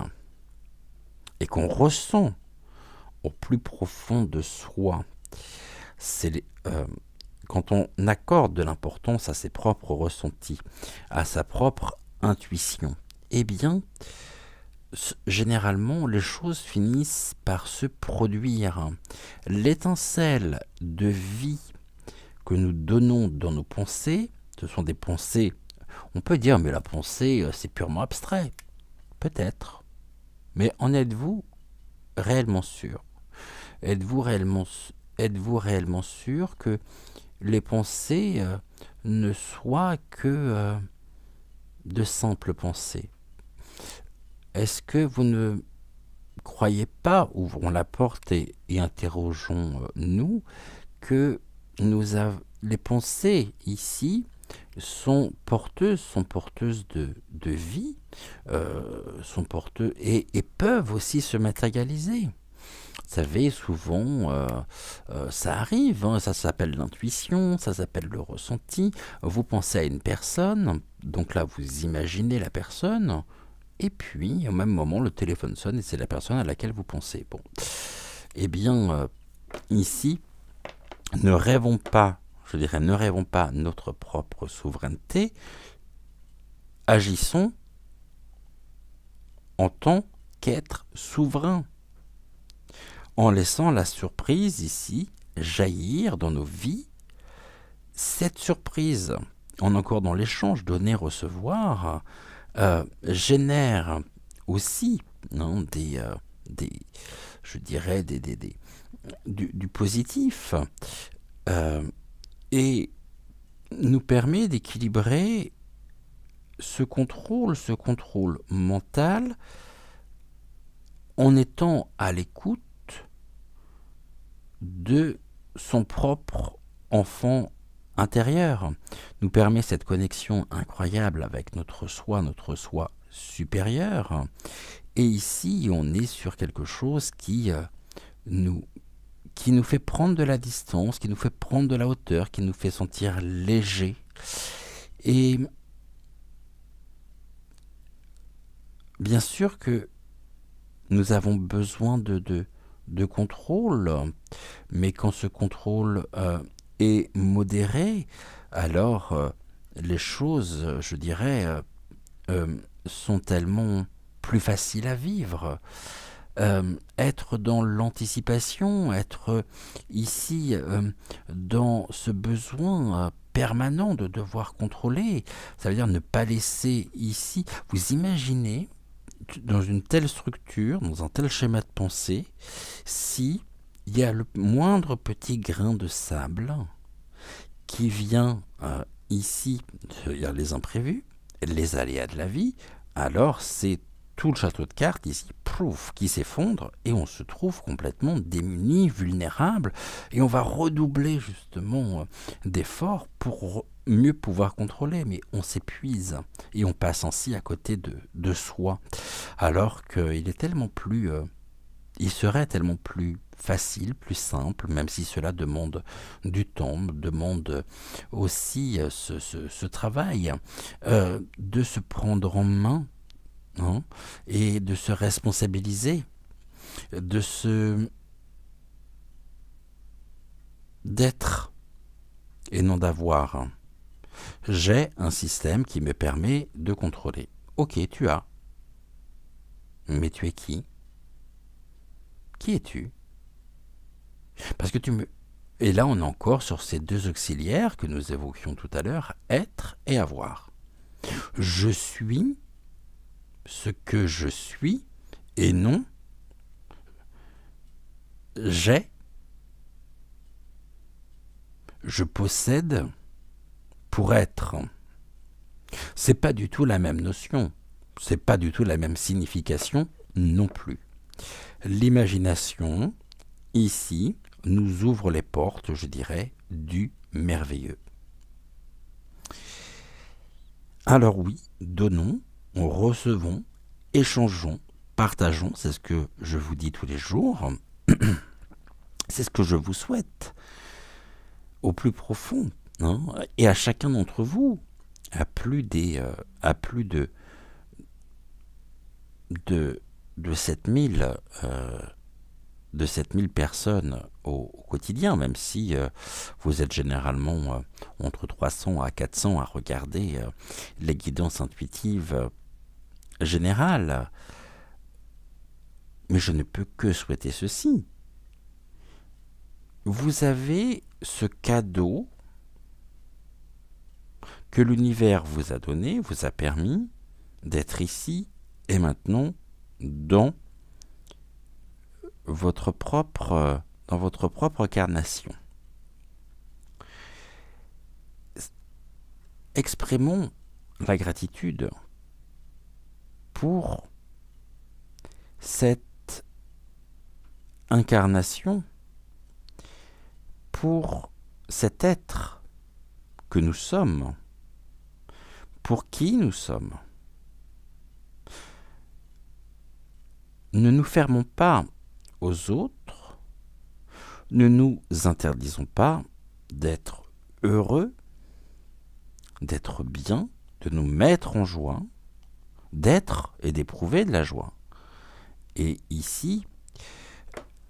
et qu'on ressent au plus profond de soi, quand on accorde de l'importance à ses propres ressentis, à sa propre intuition, eh bien, généralement, les choses finissent par se produire. L'étincelle de vie que nous donnons dans nos pensées, ce sont des pensées, on peut dire, mais la pensée, c'est purement abstrait. Peut-être. Mais en êtes-vous réellement sûr? Êtes-vous réellement sûr que les pensées ne soient que de simples pensées? Est-ce que vous ne croyez pas, ouvrons la porte et interrogeons-nous, que les pensées ici sont porteuses de vie, sont porteuses et peuvent aussi se matérialiser? Vous savez, souvent, ça arrive, hein, ça s'appelle l'intuition, ça s'appelle le ressenti. Vous pensez à une personne, donc là, vous imaginez la personne, et puis, au même moment, le téléphone sonne et c'est la personne à laquelle vous pensez. Bon, eh bien, ici, ne rêvons pas notre propre souveraineté, agissons en tant qu'être souverain, en laissant la surprise ici jaillir dans nos vies cette surprise, on est encore dans l'échange, donner-recevoir, génère aussi des, je dirais, du positif, et nous permet d'équilibrer ce contrôle mental en étant à l'écoute de son propre enfant intérieur. Nous permet cette connexion incroyable avec notre soi supérieur. Et ici, on est sur quelque chose qui nous fait prendre de la distance, qui nous fait prendre de la hauteur, qui nous fait sentir léger. Et bien sûr que nous avons besoin de contrôle, mais quand ce contrôle est modéré, alors les choses, je dirais, sont tellement plus faciles à vivre. Être dans l'anticipation, être ici dans ce besoin permanent de devoir contrôler, ça veut dire ne pas laisser ici. Vous imaginez dans une telle structure, dans un tel schéma de pensée, si il y a le moindre petit grain de sable qui vient ici, il y a les imprévus, les aléas de la vie, alors c'est tout le château de cartes ici, pouf, qui s'effondre, et on se trouve complètement démuni, vulnérable, et on va redoubler justement d'efforts pour mieux pouvoir contrôler, mais on s'épuise, et on passe ainsi à côté de soi, alors qu'il est tellement plus... il serait tellement plus facile, plus simple, même si cela demande du temps, demande aussi ce travail de se prendre en main, hein, et de se responsabiliser, d'être et non d'avoir. J'ai un système qui me permet de contrôler. Ok, tu as. Mais tu es qui? Qui es-tu? Parce que Et là, on est encore sur ces deux auxiliaires que nous évoquions tout à l'heure, être et avoir. Je suis ce que je suis, et non j'ai, je possède pour être. C'est pas du tout la même notion, c'est pas du tout la même signification non plus. L'imagination, ici, nous ouvre les portes, je dirais, du merveilleux. Alors oui, donnons, recevons, échangeons, partageons, c'est ce que je vous dis tous les jours, c'est ce que je vous souhaite, au plus profond, hein, et à chacun d'entre vous, à plus de 7000 personnes au quotidien, même si vous êtes généralement entre 300 à 400 à regarder les guidances intuitives générales. Mais je ne peux que souhaiter ceci. Vous avez ce cadeau que l'univers vous a donné, vous a permis d'être ici et maintenant dans votre propre incarnation. Exprimons la gratitude pour cette incarnation, pour cet être que nous sommes, pour qui nous sommes. Ne nous fermons pas aux autres, ne nous interdisons pas d'être heureux, d'être bien, de nous mettre en joie, d'être et d'éprouver de la joie. Et ici,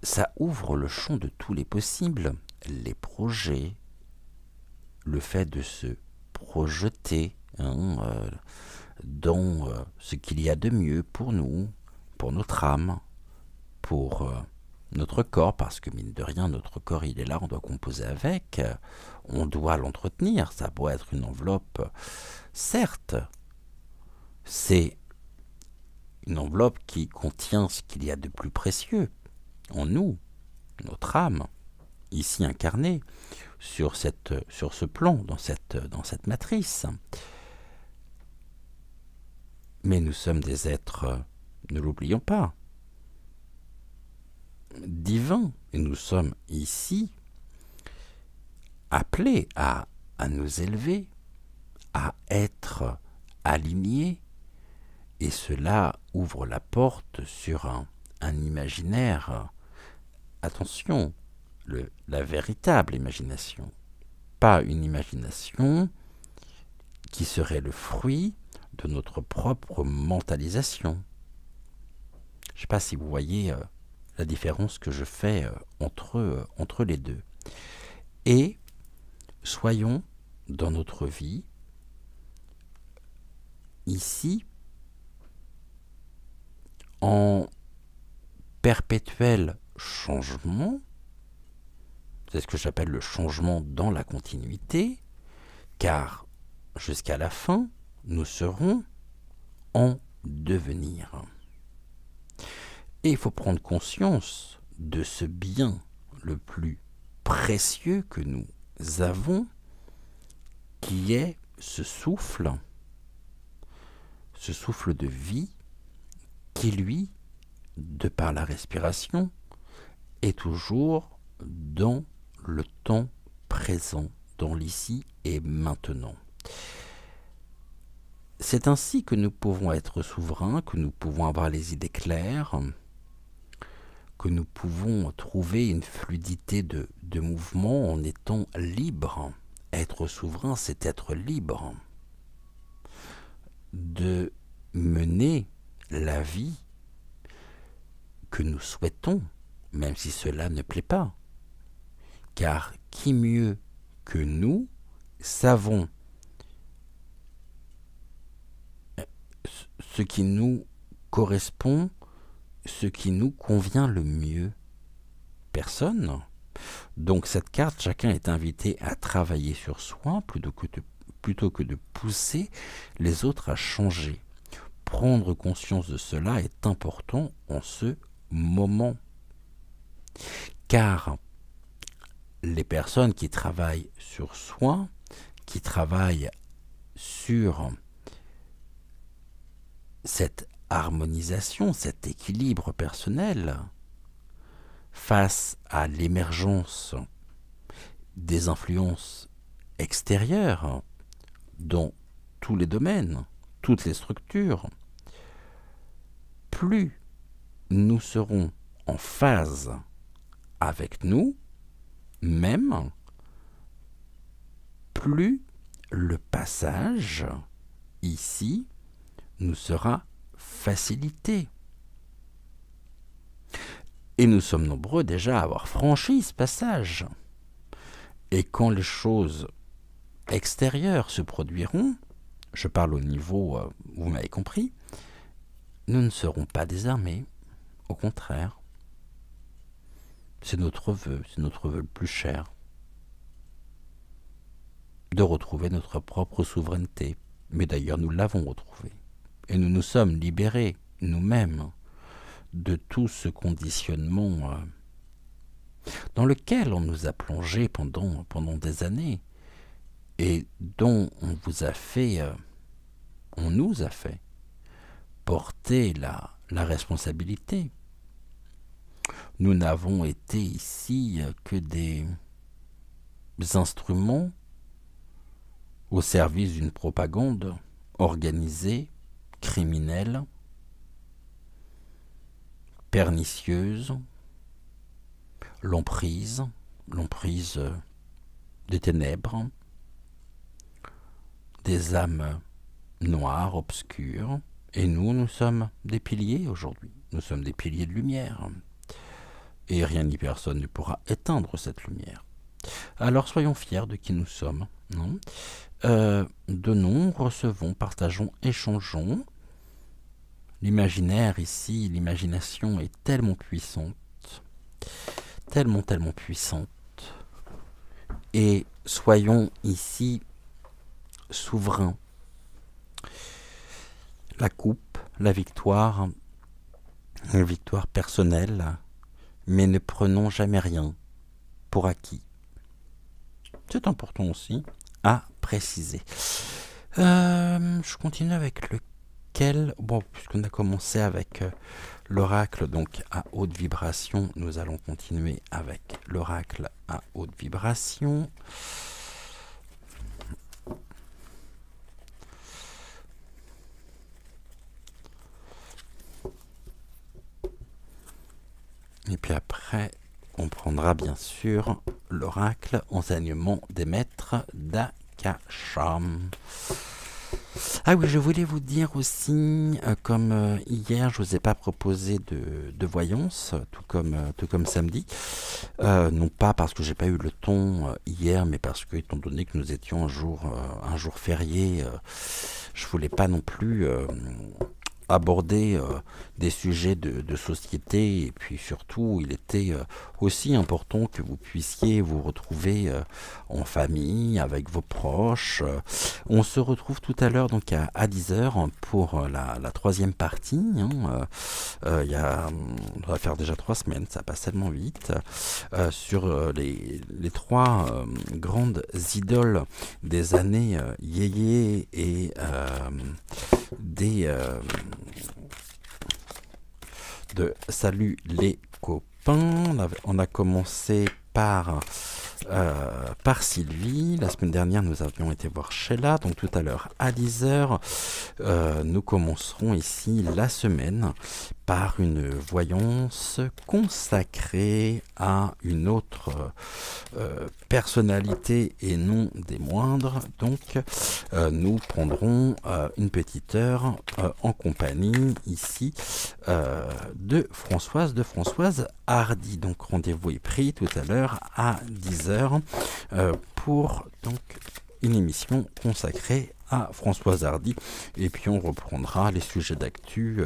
ça ouvre le champ de tous les possibles, les projets, le fait de se projeter dans ce qu'il y a de mieux pour nous, pour notre âme, pour notre corps, parce que mine de rien, notre corps, il est là, on doit composer avec, on doit l'entretenir, ça doit être une enveloppe. Certes, c'est une enveloppe qui contient ce qu'il y a de plus précieux en nous, notre âme, ici incarnée, sur ce plan, dans cette matrice. Mais nous sommes des êtres, ne l'oublions pas, divins, et nous sommes ici appelés à nous élever, à être alignés, et cela ouvre la porte sur un imaginaire. Attention, la véritable imagination, pas une imagination qui serait le fruit de notre propre mentalisation. Je ne sais pas si vous voyez la différence que je fais entre les deux. Et soyons dans notre vie, ici, en perpétuel changement. C'est ce que j'appelle le changement dans la continuité, car jusqu'à la fin, nous serons en devenir. Et il faut prendre conscience de ce bien le plus précieux que nous avons, qui est ce souffle de vie, qui lui, de par la respiration, est toujours dans le temps présent, dans l'ici et maintenant. C'est ainsi que nous pouvons être souverains, que nous pouvons avoir les idées claires, que nous pouvons trouver une fluidité de mouvement en étant libres. Être souverain, c'est être libre de mener la vie que nous souhaitons, même si cela ne plaît pas. Car qui mieux que nous savons ce qui nous correspond, ce qui nous convient le mieux? Personne. Donc cette carte, chacun est invité à travailler sur soi plutôt que de pousser les autres à changer. Prendre conscience de cela est important en ce moment. Car les personnes qui travaillent sur soi, qui travaillent sur cette harmonisation, cet équilibre personnel, face à l'émergence des influences extérieures dans tous les domaines, toutes les structures, plus nous serons en phase avec nous, même plus le passage ici nous sera facilité. Et nous sommes nombreux déjà à avoir franchi ce passage. Et quand les choses extérieures se produiront, je parle au niveau, vous m'avez compris, nous ne serons pas désarmés. Au contraire, c'est notre vœu le plus cher, de retrouver notre propre souveraineté. Mais d'ailleurs, nous l'avons retrouvée. Et nous nous sommes libérés, nous-mêmes, de tout ce conditionnement dans lequel on nous a plongé pendant des années et dont on nous a fait porter la responsabilité. Nous n'avons été ici que des instruments au service d'une propagande organisée, criminelle, pernicieuse, l'emprise des ténèbres, des âmes noires, obscures, et nous sommes des piliers aujourd'hui, nous sommes des piliers de lumière, et rien ni personne ne pourra éteindre cette lumière. Alors soyons fiers de qui nous sommes, non ? Donnons, recevons, partageons, échangeons. L'imaginaire ici, l'imagination est tellement puissante tellement, tellement puissante. Et soyons ici souverains. La coupe, la victoire, une victoire personnelle, mais ne prenons jamais rien pour acquis. C'est important aussi à préciser. Je continue avec lequel. Bon, puisqu'on a commencé avec l'oracle donc à haute vibration, nous allons continuer avec l'oracle à haute vibration. Et puis après, on prendra bien sûr l'oracle enseignement des maîtres d'Akasha. Ah oui, je voulais vous dire aussi, comme hier, je vous ai pas proposé de voyance, tout comme samedi. Non pas parce que j'ai pas eu le temps hier, mais parce que, étant donné que nous étions un jour férié, je voulais pas non plus aborder des sujets de société, et puis surtout il était aussi important que vous puissiez vous retrouver en famille avec vos proches. On se retrouve tout à l'heure donc à 10h pour la troisième partie, hein. On va faire déjà 3 semaines, ça passe tellement vite, sur les trois grandes idoles des années yéyé et de salut les copains. On a commencé par Sylvie. La semaine dernière, nous avions été voir Sheila. Donc tout à l'heure, à 10h, nous commencerons ici la semaine par une voyance consacrée à une autre personnalité et non des moindres. Donc nous prendrons une petite heure en compagnie ici de Françoise Hardy. Donc rendez-vous est pris tout à l'heure à 10h pour donc une émission consacrée à Françoise Hardy, et puis on reprendra les sujets d'actu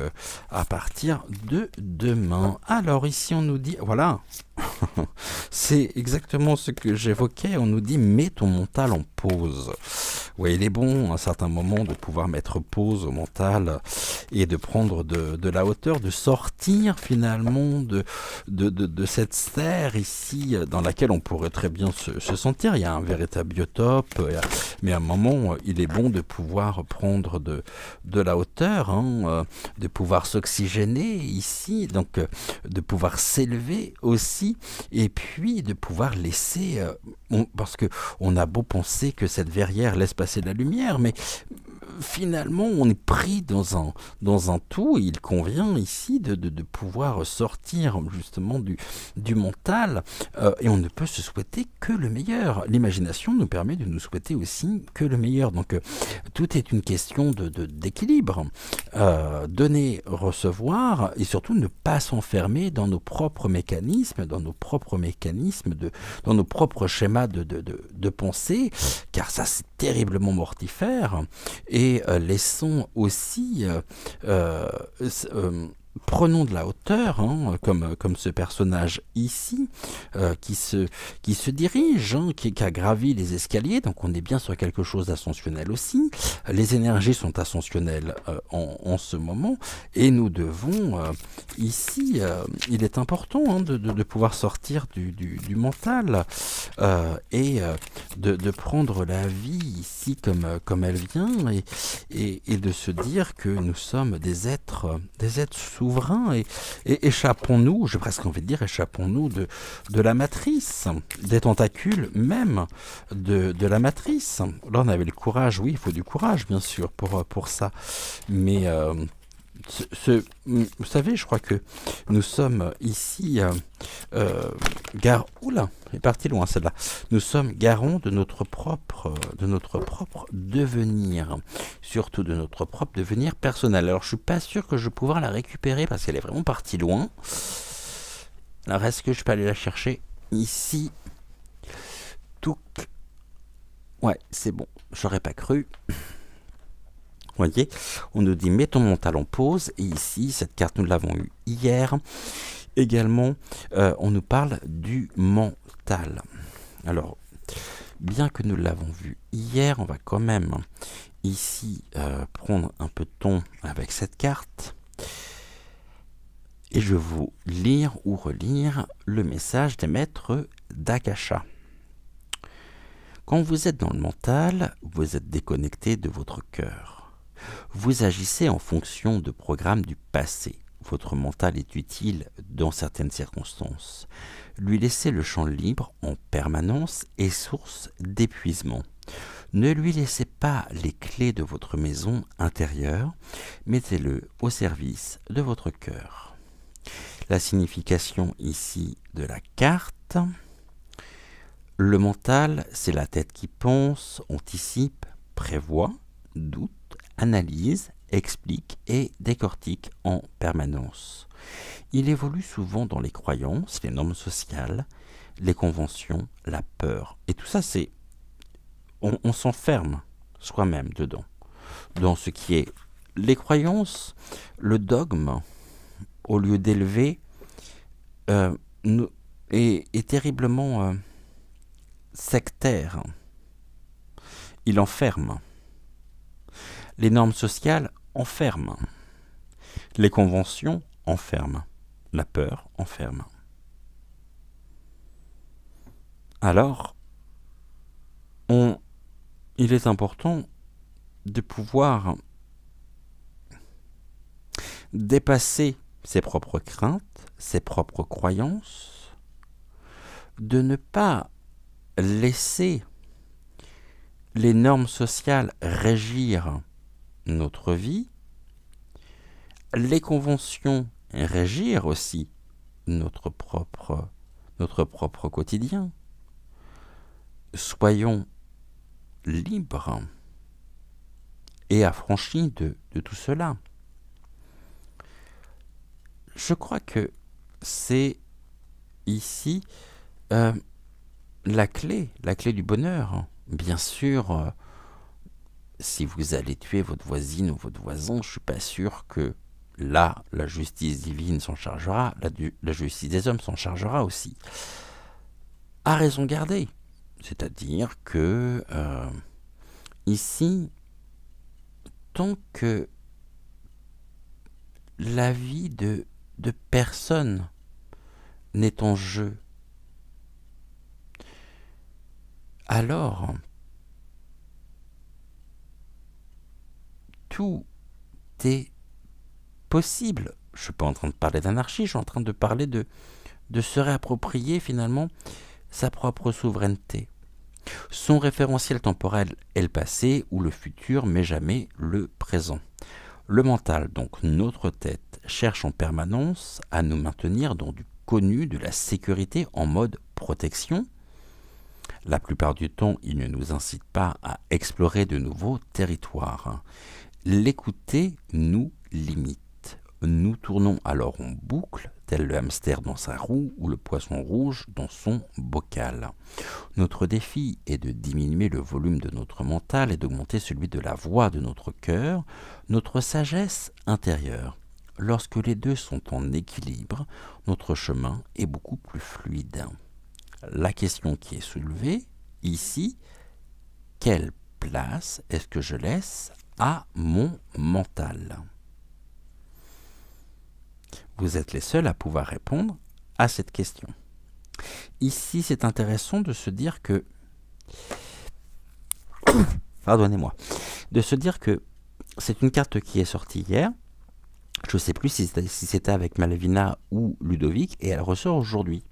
à partir de demain. Alors ici on nous dit, voilà, c'est exactement ce que j'évoquais, on nous dit mets ton mental en pause. Oui, il est bon à un certain moment de pouvoir mettre pause au mental et de prendre de la hauteur, de sortir finalement de cette serre ici dans laquelle on pourrait très bien se sentir. Il y a un véritable biotope, mais à un moment il est bon de pouvoir prendre de la hauteur, hein, de pouvoir s'oxygéner ici, donc de pouvoir s'élever aussi, et puis de pouvoir laisser, parce que on a beau penser que cette verrière laisse passer la lumière, mais finalement on est pris dans un tout, et il convient ici de pouvoir sortir justement du mental, et on ne peut se souhaiter que le meilleur. L'imagination nous permet de nous souhaiter aussi que le meilleur, donc tout est une question d'équilibre, donner, recevoir, et surtout ne pas s'enfermer dans nos propres mécanismes, dans nos propres schémas de pensée, car ça c'est terriblement mortifère. Et laissons aussi, prenons de la hauteur, hein, comme ce personnage ici, qui se dirige, hein, qui a gravi les escaliers, donc on est bien sur quelque chose d'ascensionnel aussi. Les énergies sont ascensionnelles en ce moment, et nous devons ici, il est important, hein, de pouvoir sortir du mental, et de prendre la vie ici comme elle vient, et de se dire que nous sommes des êtres souverains, et échappons-nous, j'ai presque envie de dire, échappons-nous de la matrice, des tentacules même de la matrice. Là on avait le courage, oui, il faut du courage bien sûr pour ça, mais vous savez, je crois que nous sommes ici oula, elle est partie loin celle-là. Nous sommes garants de notre propre devenir, surtout de notre propre devenir personnel. Alors je suis pas sûr que je vais pouvoir la récupérer parce qu'elle est vraiment partie loin. Alors est-ce que je peux aller la chercher ici? Touc. Ouais, c'est bon, j'aurais pas cru. Vous voyez, on nous dit mets ton mental en pause, et ici, cette carte nous l'avons eue hier, Également, on nous parle du mental. Alors, bien que nous l'avons vu hier, on va quand même ici prendre un peu de ton avec cette carte. Et je vais vous lire ou relire le message des maîtres d'Akasha. Quand vous êtes dans le mental, vous êtes déconnecté de votre cœur. Vous agissez en fonction de programmes du passé. Votre mental est utile dans certaines circonstances. Lui laisser le champ libre en permanence est source d'épuisement. Ne lui laissez pas les clés de votre maison intérieure, mettez-le au service de votre cœur. La signification ici de la carte, le mental, c'est la tête qui pense, anticipe, prévoit, doute, analyse, explique et décortique en permanence. Il évolue souvent dans les croyances, les normes sociales, les conventions, la peur. Et tout ça, c'est... On s'enferme soi-même dedans. Dans ce qui est les croyances, le dogme, au lieu d'élever, est terriblement sectaire. Il enferme. Les normes sociales enferment. Les conventions enferment. La peur enferme. Alors, il est important de pouvoir dépasser ses propres craintes, ses propres croyances, de ne pas laisser les normes sociales régir notre vie, les conventions régir aussi notre propre quotidien. Soyons libres et affranchis de tout cela. Je crois que c'est ici la clé du bonheur. Bien sûr, si vous allez tuer votre voisine ou votre voisin, je ne suis pas sûr que là, la justice divine s'en chargera, la justice des hommes s'en chargera aussi. À raison gardée. C'est-à-dire que ici, tant que la vie de personne n'est en jeu, alors tout est possible. Je ne suis pas en train de parler d'anarchie, je suis en train de parler de se réapproprier finalement sa propre souveraineté. Son référentiel temporel est le passé ou le futur, mais jamais le présent. Le mental, donc notre tête, cherche en permanence à nous maintenir dans du connu, de la sécurité en mode protection. La plupart du temps, il ne nous incite pas à explorer de nouveaux territoires. L'écouter nous limite. Nous tournons alors en boucle, tel le hamster dans sa roue ou le poisson rouge dans son bocal. Notre défi est de diminuer le volume de notre mental et d'augmenter celui de la voix de notre cœur, notre sagesse intérieure. Lorsque les deux sont en équilibre, notre chemin est beaucoup plus fluide. La question qui est soulevée ici, quelle place est-ce que je laisse à mon mental ? Vous êtes les seuls à pouvoir répondre à cette question. Ici, c'est intéressant de se dire que... Pardonnez-moi. De se dire que c'est une carte qui est sortie hier. Je ne sais plus si c'était avec Malvina ou Ludovic, et elle ressort aujourd'hui.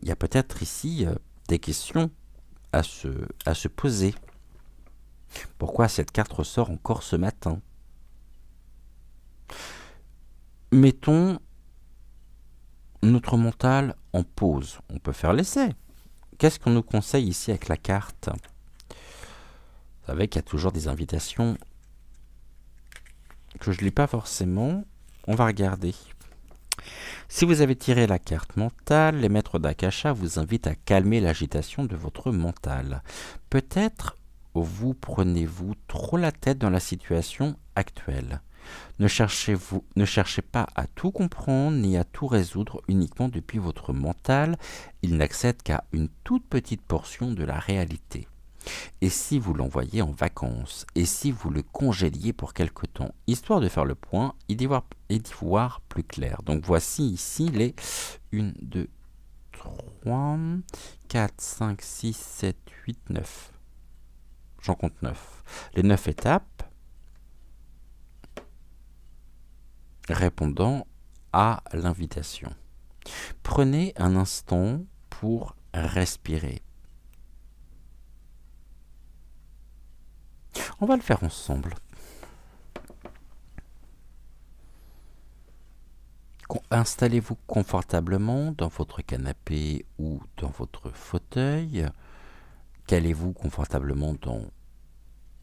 Il y a peut-être ici des questions à se poser. Pourquoi cette carte ressort encore ce matin ? Mettons notre mental en pause. On peut faire l'essai. Qu'est-ce qu'on nous conseille ici avec la carte ? Vous savez qu'il y a toujours des invitations que je ne lis pas forcément. On va regarder. Si vous avez tiré la carte mentale, les maîtres d'Akasha vous invitent à calmer l'agitation de votre mental. Peut-être vous prenez-vous trop la tête dans la situation actuelle. Ne cherchez pas à tout comprendre ni à tout résoudre uniquement depuis votre mental. Il n'accède qu'à une toute petite portion de la réalité. Et si vous l'envoyez en vacances, et si vous le congéliez pour quelque temps, histoire de faire le point et d'y voir plus clair. Donc voici ici les 1, 2, 3, 4, 5, 6, 7, 8, 9. J'en compte 9. Les 9 étapes répondant à l'invitation. Prenez un instant pour respirer. On va le faire ensemble. Installez-vous confortablement dans votre canapé ou dans votre fauteuil. Calez-vous confortablement dans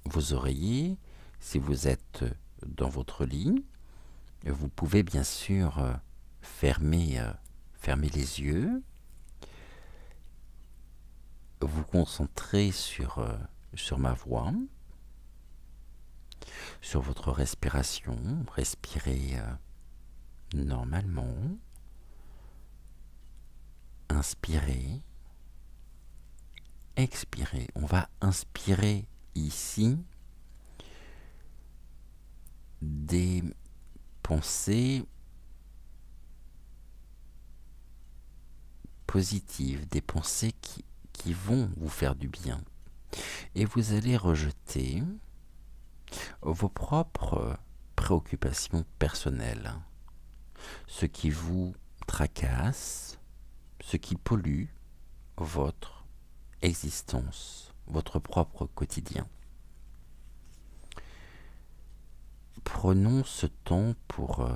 vos oreillers. Si vous êtes dans votre lit, vous pouvez bien sûr fermer les yeux. Vous concentrer sur ma voix, sur votre respiration. Respirez normalement. Inspirez. Expirez. On va inspirer ici des pensées positives, des pensées qui vont vous faire du bien. Et vous allez rejeter vos propres préoccupations personnelles, ce qui vous tracasse, ce qui pollue votre existence, votre propre quotidien. Prenons ce temps pour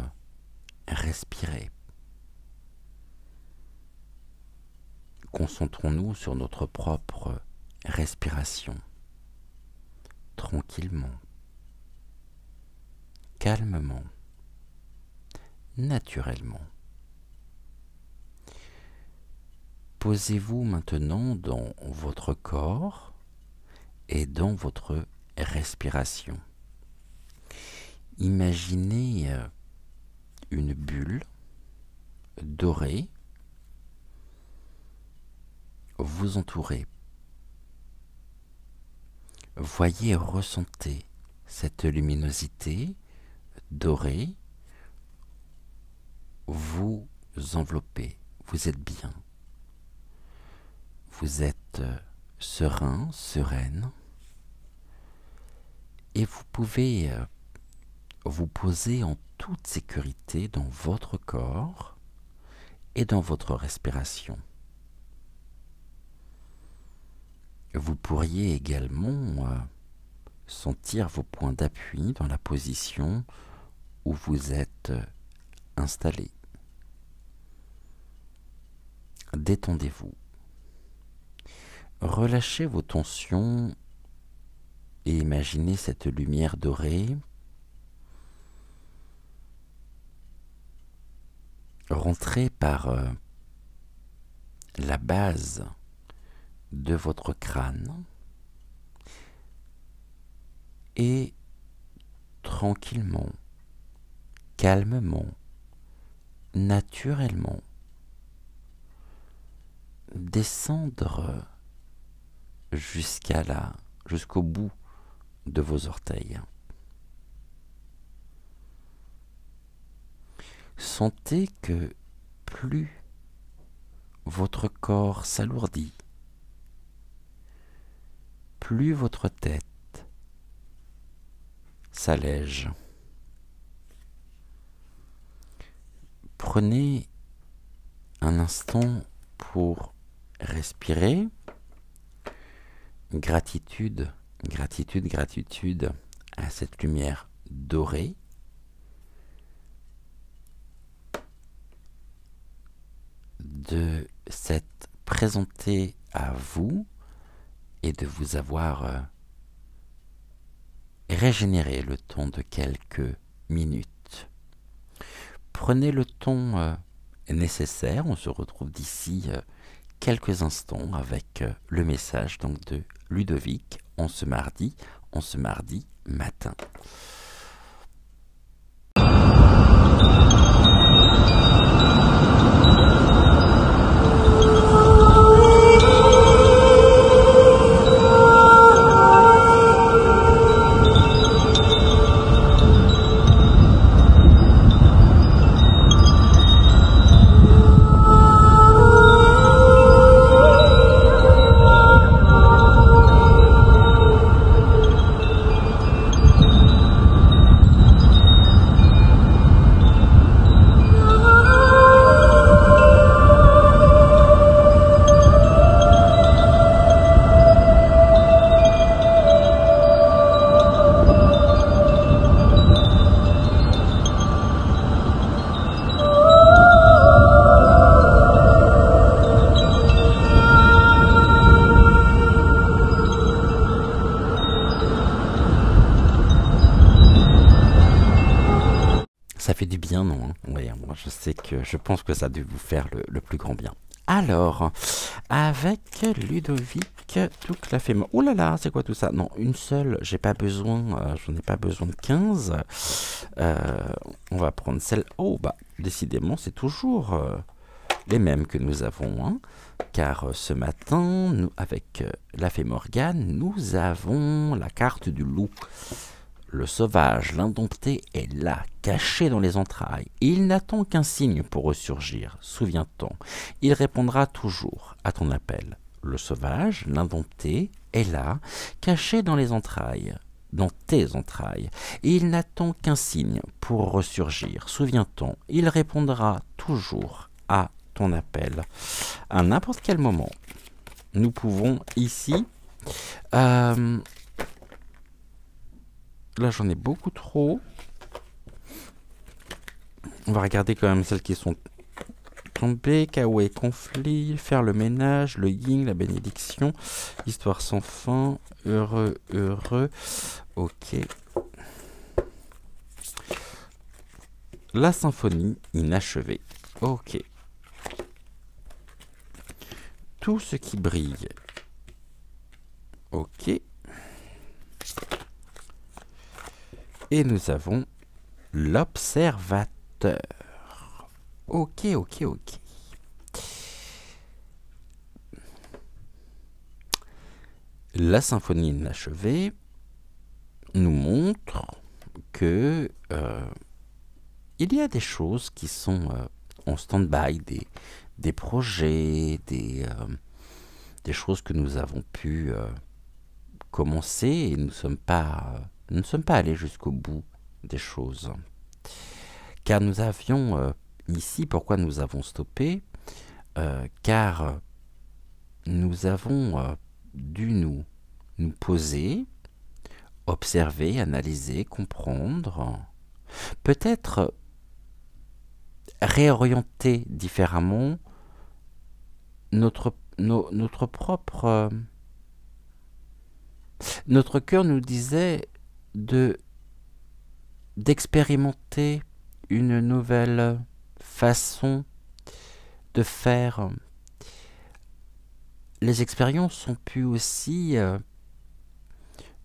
respirer. Concentrons-nous sur notre propre respiration, tranquillement, calmement, naturellement. Posez-vous maintenant dans votre corps et dans votre respiration. Imaginez une bulle dorée vous entourer. Voyez et ressentez cette luminosité dorée vous envelopper. Vous êtes bien. Vous êtes serein, sereine. Et vous pouvez vous poser en toute sécurité dans votre corps et dans votre respiration. Vous pourriez également sentir vos points d'appui dans la position où vous êtes installé. Détendez-vous. Relâchez vos tensions et imaginez cette lumière dorée rentrer par la base de votre crâne et tranquillement, calmement, naturellement descendre jusqu'au bout de vos orteils. Sentez que plus votre corps s'alourdit, plus votre tête s'allège. Prenez un instant pour respirer. Gratitude, gratitude, gratitude à cette lumière dorée. De s'être présenté à vous et de vous avoir régénéré le temps de quelques minutes. Prenez le temps nécessaire. On se retrouve d'ici quelques instants avec le message donc de Ludovic en ce mardi matin. Ça fait du bien, non, hein? Oui, moi je pense que ça a dû vous faire le plus grand bien. Alors, avec Ludovic, toute la fait. Oh là là, c'est quoi tout ça? Non, une seule, j'ai pas besoin, j'en ai pas besoin de 15. Euh, on va prendre celle. Oh, bah, décidément, c'est toujours les mêmes que nous avons, hein, car ce matin, nous, avec la fée Morgane, nous avons la carte du loup. Le sauvage, l'indompté, est là, caché dans les entrailles. Il n'attend qu'un signe pour ressurgir, souviens-t'en. Il répondra toujours à ton appel. Le sauvage, l'indompté, est là, caché dans les entrailles, dans tes entrailles. Et il n'attend qu'un signe pour ressurgir, souviens-t'en. Il répondra toujours à ton appel. À n'importe quel moment, nous pouvons ici... Là, j'en ai beaucoup trop. On va regarder quand même celles qui sont tombées. Chaos et conflit, faire le ménage, le yin, la bénédiction, histoire sans fin, heureux, heureux. Ok. La symphonie inachevée. Ok. Tout ce qui brille. Ok. Et nous avons l'observateur. Ok, ok, ok. La symphonie inachevée nous montre que il y a des choses qui sont en stand-by, des projets, des choses que nous avons pu commencer et nous ne sommes pas allés jusqu'au bout des choses. Car nous avions ici, pourquoi nous avons stoppé? Car nous avons dû nous poser, observer, analyser, comprendre, peut-être réorienter différemment notre propre... notre cœur nous disait d'expérimenter une nouvelle façon de faire. Les expériences ont pu aussi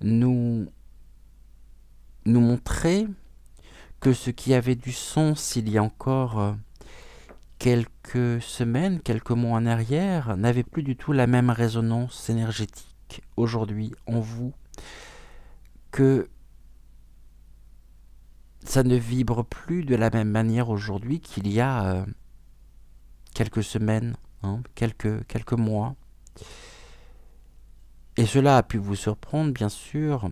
nous montrer que ce qui avait du sens il y a encore quelques semaines, quelques mois en arrière, n'avait plus du tout la même résonance énergétique aujourd'hui en vous, que ça ne vibre plus de la même manière aujourd'hui qu'il y a quelques semaines, hein, quelques mois. Et cela a pu vous surprendre, bien sûr.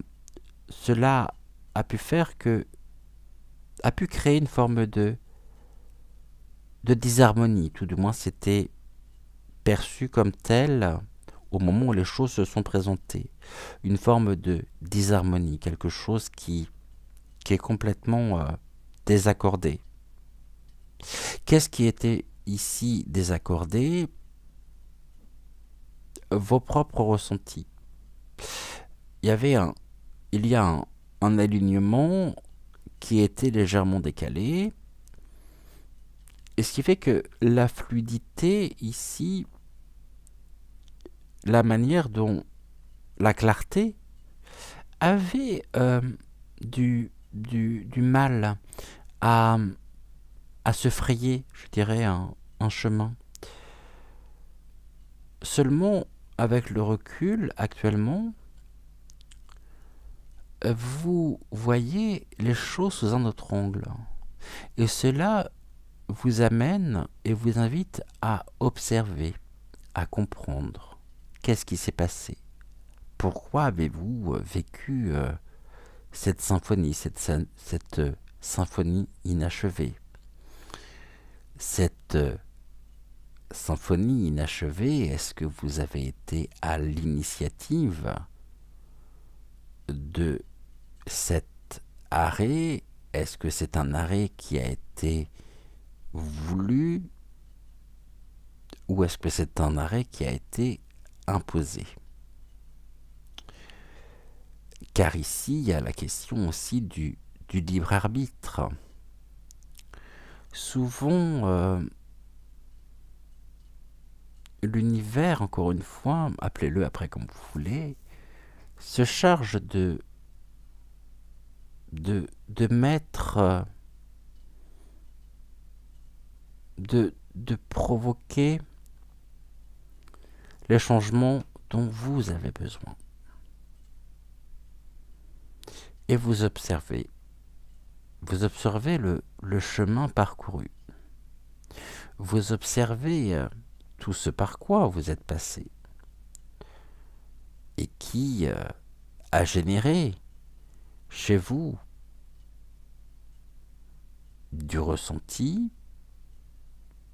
Cela a pu faire que... a pu créer une forme de disharmonie. Tout du moins, c'était perçu comme tel au moment où les choses se sont présentées. Une forme de disharmonie, quelque chose qui est complètement désaccordé. Qu'est-ce qui était ici désaccordé? Vos propres ressentis. Il y a un alignement qui était légèrement décalé, et ce qui fait que la fluidité ici, la manière dont la clarté avait du mal à se frayer, je dirais, un chemin. Seulement, avec le recul, actuellement, vous voyez les choses sous un autre angle. Et cela vous amène et vous invite à observer, à comprendre qu'est-ce qui s'est passé. Pourquoi avez-vous vécu cette symphonie, cette symphonie inachevée? Cette symphonie inachevée, est-ce que vous avez été à l'initiative de cet arrêt? Est-ce que c'est un arrêt qui a été voulu ou est-ce que c'est un arrêt qui a été imposé? Car ici, il y a la question aussi du libre arbitre. souvent, l'univers, encore une fois, appelez-le après comme vous voulez, se charge de mettre, de provoquer les changements dont vous avez besoin. Et vous observez le chemin parcouru. Vous observez tout ce par quoi vous êtes passé et qui a généré chez vous du ressenti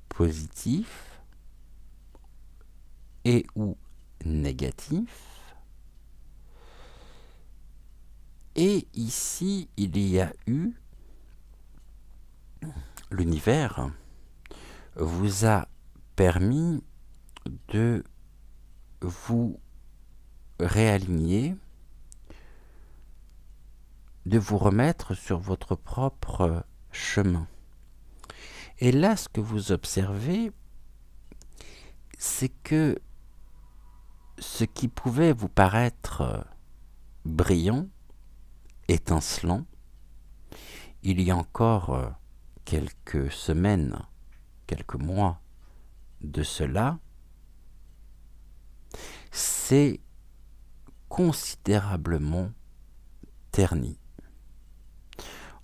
positif et ou négatif. Et ici, il y a eu l'univers vous a permis de vous réaligner, de vous remettre sur votre propre chemin. Et là, ce que vous observez, c'est que ce qui pouvait vous paraître brillant, étincelant, il y a encore quelques semaines, quelques mois de cela, c'est considérablement terni.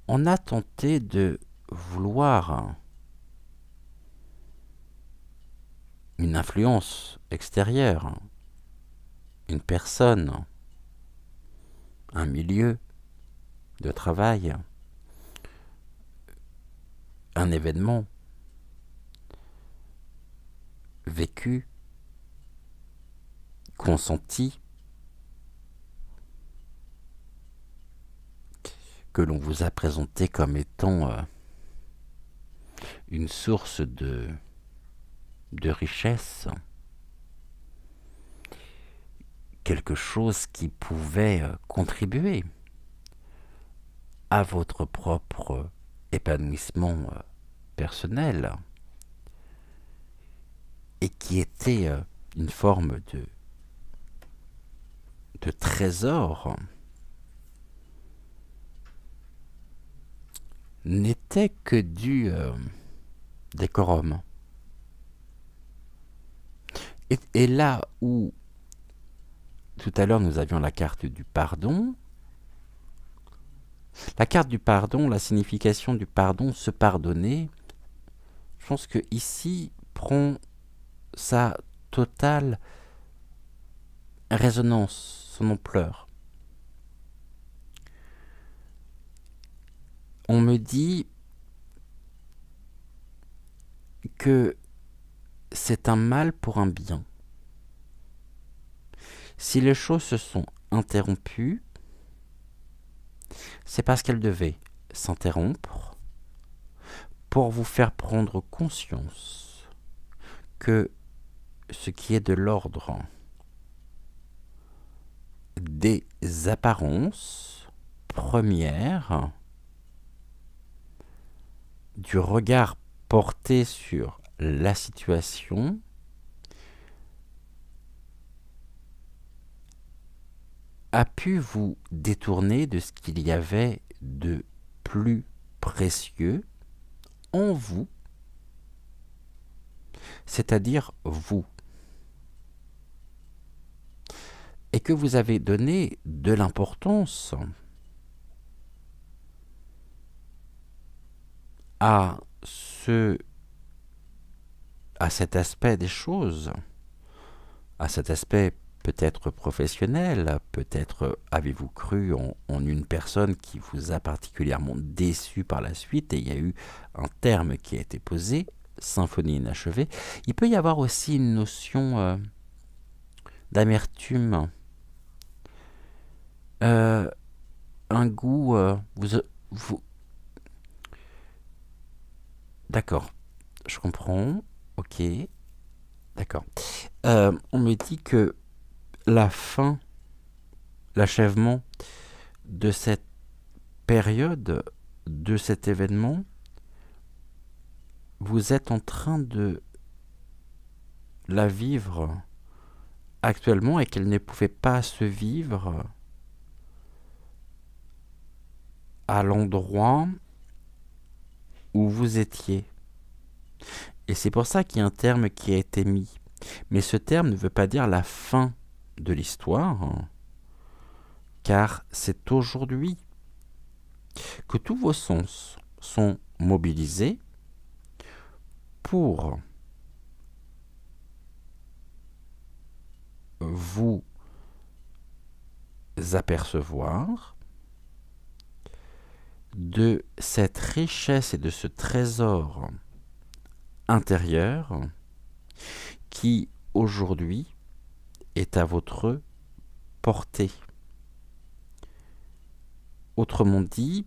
On a tenté de vouloir une influence extérieure, une personne, un milieu de travail, un événement vécu, consenti, que l'on vous a présenté comme étant une source de richesse, quelque chose qui pouvait contribuer à votre propre épanouissement personnel et qui était une forme de trésor, n'était que du décorum. Et là où tout à l'heure nous avions la carte du pardon, la carte du pardon, la signification du pardon, se pardonner, je pense que ici prend sa totale résonance, son ampleur. On me dit que c'est un mal pour un bien. Si les choses se sont interrompues, c'est parce qu'elles devaient s'interrompre pour vous faire prendre conscience que ce qui est de l'ordre des apparences premières, du regard porté sur la situation, a pu vous détourner de ce qu'il y avait de plus précieux en vous, c'est-à-dire vous, et que vous avez donné de l'importance à cet aspect des choses, à cet aspect peut-être professionnel, peut-être avez-vous cru en une personne qui vous a particulièrement déçu par la suite, et il y a eu un terme qui a été posé, symphonie inachevée. Il peut y avoir aussi une notion d'amertume, un goût, vous... D'accord, je comprends, ok, d'accord. On me dit que la fin, l'achèvement de cette période, de cet événement, vous êtes en train de la vivre actuellement et qu'elle ne pouvait pas se vivre à l'endroit où vous étiez. Et c'est pour ça qu'il y a un terme qui a été mis. Mais ce terme ne veut pas dire la fin de l'histoire, car c'est aujourd'hui que tous vos sens sont mobilisés pour vous apercevoir de cette richesse et de ce trésor intérieur qui aujourd'hui est à votre portée. Autrement dit,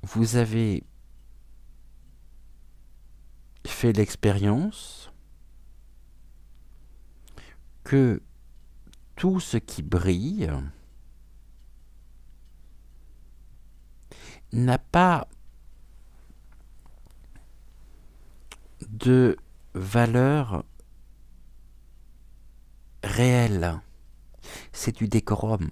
vous avez fait l'expérience que tout ce qui brille n'a pas de valeur réelle. C'est du décorum.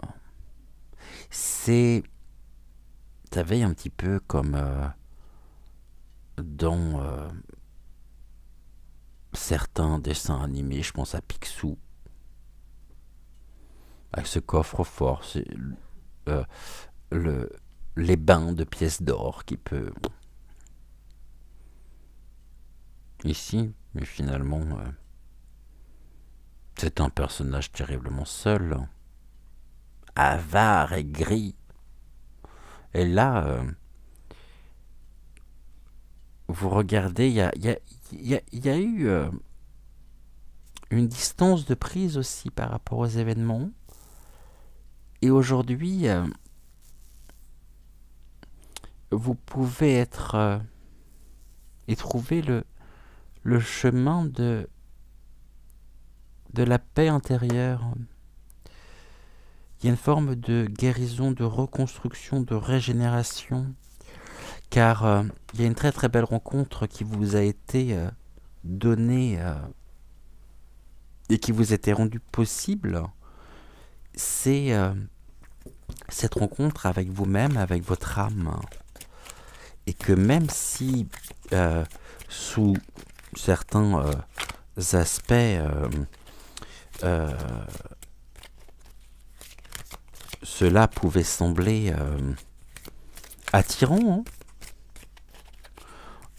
C'est, vous savez, un petit peu comme dans certains dessins animés, je pense à Picsou, avec ce coffre-fort, euh, les bains de pièces d'or qui peut... Ici, mais finalement, c'est un personnage terriblement seul, avare et gris. Et là, vous regardez, il y a eu une distance de prise aussi par rapport aux événements. Et aujourd'hui, vous pouvez être et trouver le chemin de la paix intérieure. Il y a une forme de guérison, de reconstruction, de régénération, car il y a une très très belle rencontre qui vous a été donnée et qui vous était rendue possible. C'est cette rencontre avec vous-même, avec votre âme. Et que même si, sous certains aspects, cela pouvait sembler attirant, hein.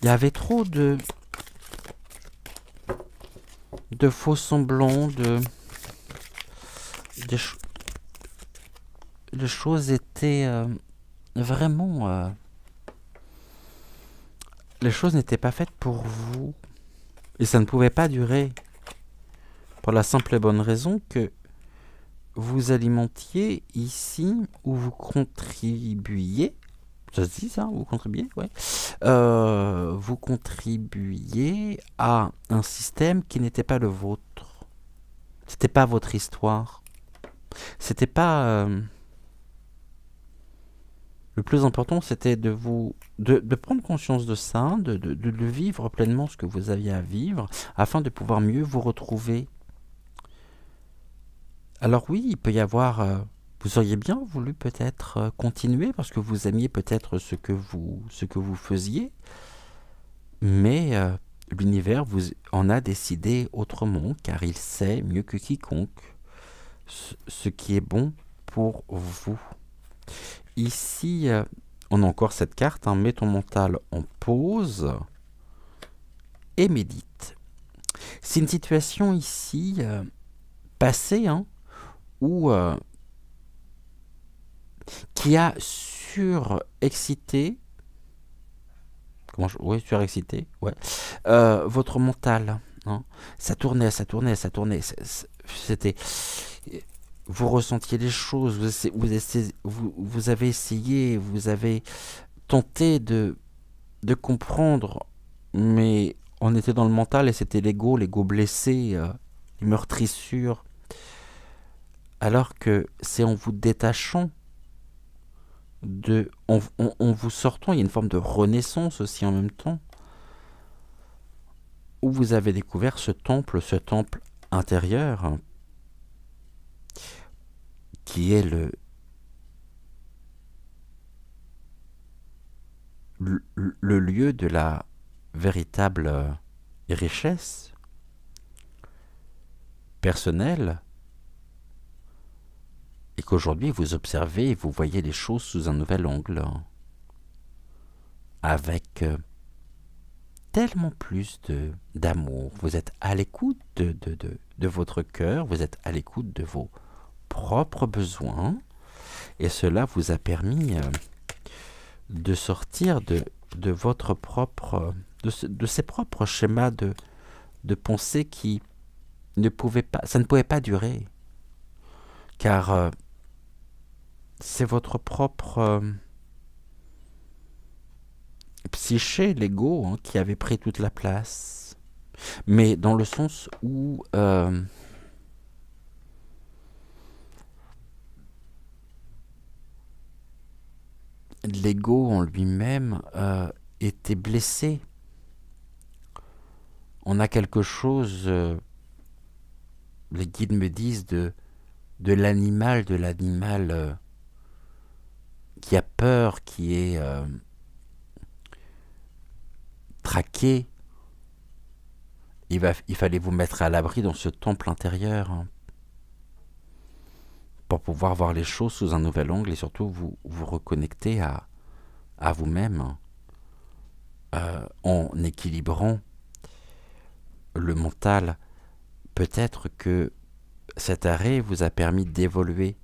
Il y avait trop de faux semblants, les choses étaient vraiment... les choses n'étaient pas faites pour vous. Et ça ne pouvait pas durer. Pour la simple et bonne raison que vous alimentiez ici où vous contribuiez. Ça se dit ça, vous contribuez, ouais. Vous contribuiez à un système qui n'était pas le vôtre. C'était pas votre histoire. C'était pas... le plus important, c'était de prendre conscience de ça, de vivre pleinement ce que vous aviez à vivre, afin de pouvoir mieux vous retrouver. Alors oui, il peut y avoir... vous auriez bien voulu peut-être continuer, parce que vous aimiez peut-être ce que vous faisiez, mais l'univers vous en a décidé autrement, car il sait mieux que quiconque ce qui est bon pour vous. Ici, on a encore cette carte, hein, mets ton mental en pause et médite. C'est une situation ici passée, hein, où qui a surexcité, surexcité, ouais, votre mental, hein. Ça tournait, c'était... Vous ressentiez les choses, vous avez essayé, vous avez tenté de comprendre, mais on était dans le mental et c'était l'ego blessé, les meurtrissures. Alors que c'est en vous détachant en vous sortant, il y a une forme de renaissance aussi en même temps, où vous avez découvert ce temple intérieur, hein, qui est le lieu de la véritable richesse personnelle, et qu'aujourd'hui vous observez et vous voyez les choses sous un nouvel angle, hein, avec tellement plus d'amour. Vous êtes à l'écoute de votre cœur, vous êtes à l'écoute de vos propres besoins, et cela vous a permis de sortir de votre propre, de ces propres schémas de pensée qui ne pouvaient pas, ça ne pouvait pas durer, car c'est votre propre psyché, l'ego, hein, qui avait pris toute la place, mais dans le sens où l'ego en lui-même était blessé. On a quelque chose, les guides me disent, de l'animal, qui a peur, qui est traqué. Il fallait vous mettre à l'abri dans ce temple intérieur, hein, pour pouvoir voir les choses sous un nouvel angle et surtout vous reconnecter à vous-même, en équilibrant le mental. Peut-être que cet arrêt vous a permis d'évoluer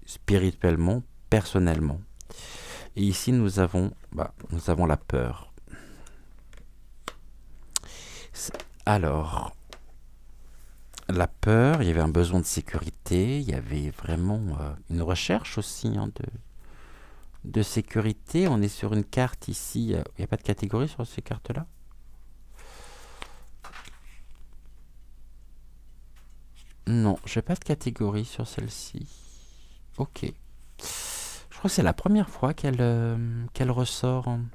spirituellement, personnellement. Et ici nous avons la peur. Alors, la peur, il y avait un besoin de sécurité, il y avait vraiment une recherche aussi, hein, de sécurité. On est sur une carte ici, il n'y a pas de catégorie sur ces cartes-là. Non, j'ai pas de catégorie sur celle-ci. Ok. Je crois que c'est la première fois qu'elle ressort, hein.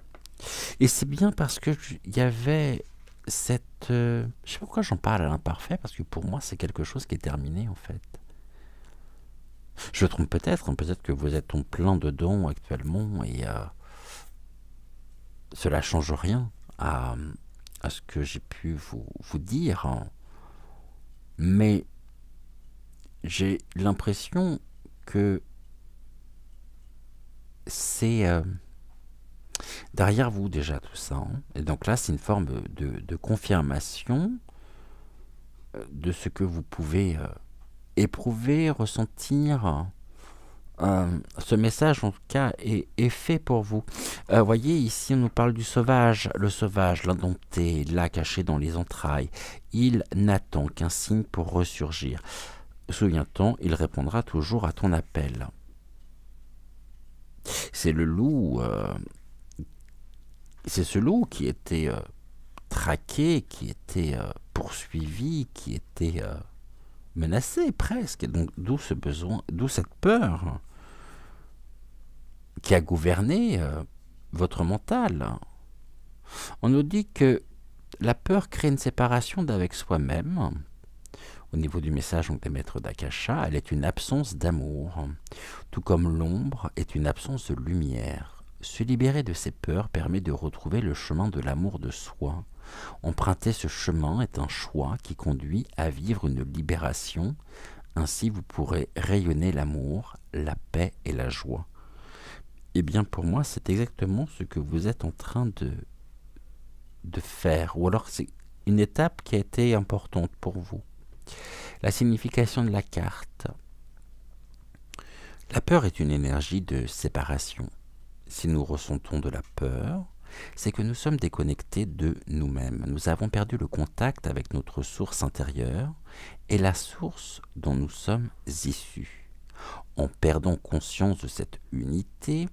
Et c'est bien parce que il y avait cette... je sais pas pourquoi j'en parle à l'imparfait, parce que pour moi c'est quelque chose qui est terminé en fait. Je me trompe peut-être, hein, peut-être que vous êtes en plein dedans actuellement et cela change rien à ce que j'ai pu vous dire, hein. Mais j'ai l'impression que c'est derrière vous déjà tout ça, hein. Et donc là c'est une forme de confirmation de ce que vous pouvez éprouver, ressentir. Ce message en tout cas est fait pour vous. Voyez ici on nous parle du sauvage, le sauvage, l'indompté, là caché dans les entrailles. Il n'attend qu'un signe pour ressurgir. Souviens-t'en, il répondra toujours à ton appel. C'est le loup, c'est ce loup qui était traqué, qui était poursuivi, qui était menacé presque. Et donc d'où ce besoin, d'où cette peur qui a gouverné votre mental. On nous dit que la peur crée une séparation d'avec soi-même. Au niveau du message donc, des maîtres d'Akasha, elle est une absence d'amour, tout comme l'ombre est une absence de lumière. Se libérer de ces peurs permet de retrouver le chemin de l'amour de soi. Emprunter ce chemin est un choix qui conduit à vivre une libération. Ainsi vous pourrez rayonner l'amour, la paix et la joie. Eh bien pour moi c'est exactement ce que vous êtes en train de faire. Ou alors c'est une étape qui a été importante pour vous. La signification de la carte. La peur est une énergie de séparation. Si nous ressentons de la peur, c'est que nous sommes déconnectés de nous-mêmes. Nous avons perdu le contact avec notre source intérieure et la source dont nous sommes issus. En perdant conscience de cette unité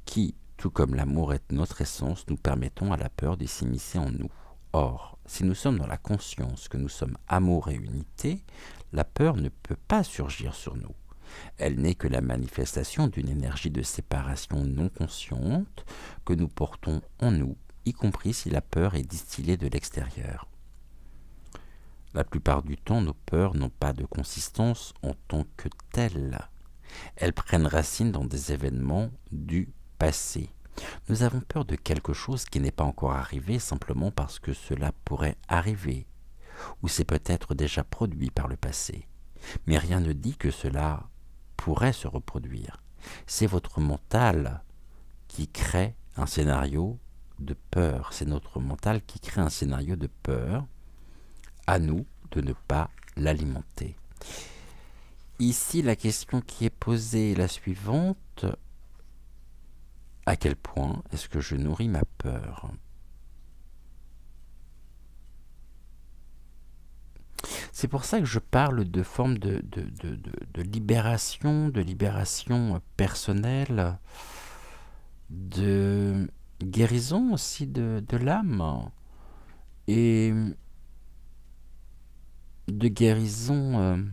qui, tout comme l'amour est notre essence, nous permettons à la peur de s'immiscer en nous. Or, si nous sommes dans la conscience que nous sommes amour et unité, la peur ne peut pas surgir sur nous. Elle n'est que la manifestation d'une énergie de séparation non consciente que nous portons en nous, y compris si la peur est distillée de l'extérieur. La plupart du temps, nos peurs n'ont pas de consistance en tant que telles. Elles prennent racine dans des événements du passé. Nous avons peur de quelque chose qui n'est pas encore arrivé simplement parce que cela pourrait arriver, ou c'est peut-être déjà produit par le passé. Mais rien ne dit que cela pourrait se reproduire. C'est votre mental qui crée un scénario de peur. C'est notre mental qui crée un scénario de peur. À nous de ne pas l'alimenter. Ici, la question qui est posée est la suivante. À quel point est-ce que je nourris ma peur ? C'est pour ça que je parle de forme de libération personnelle, de guérison aussi de l'âme, et de guérison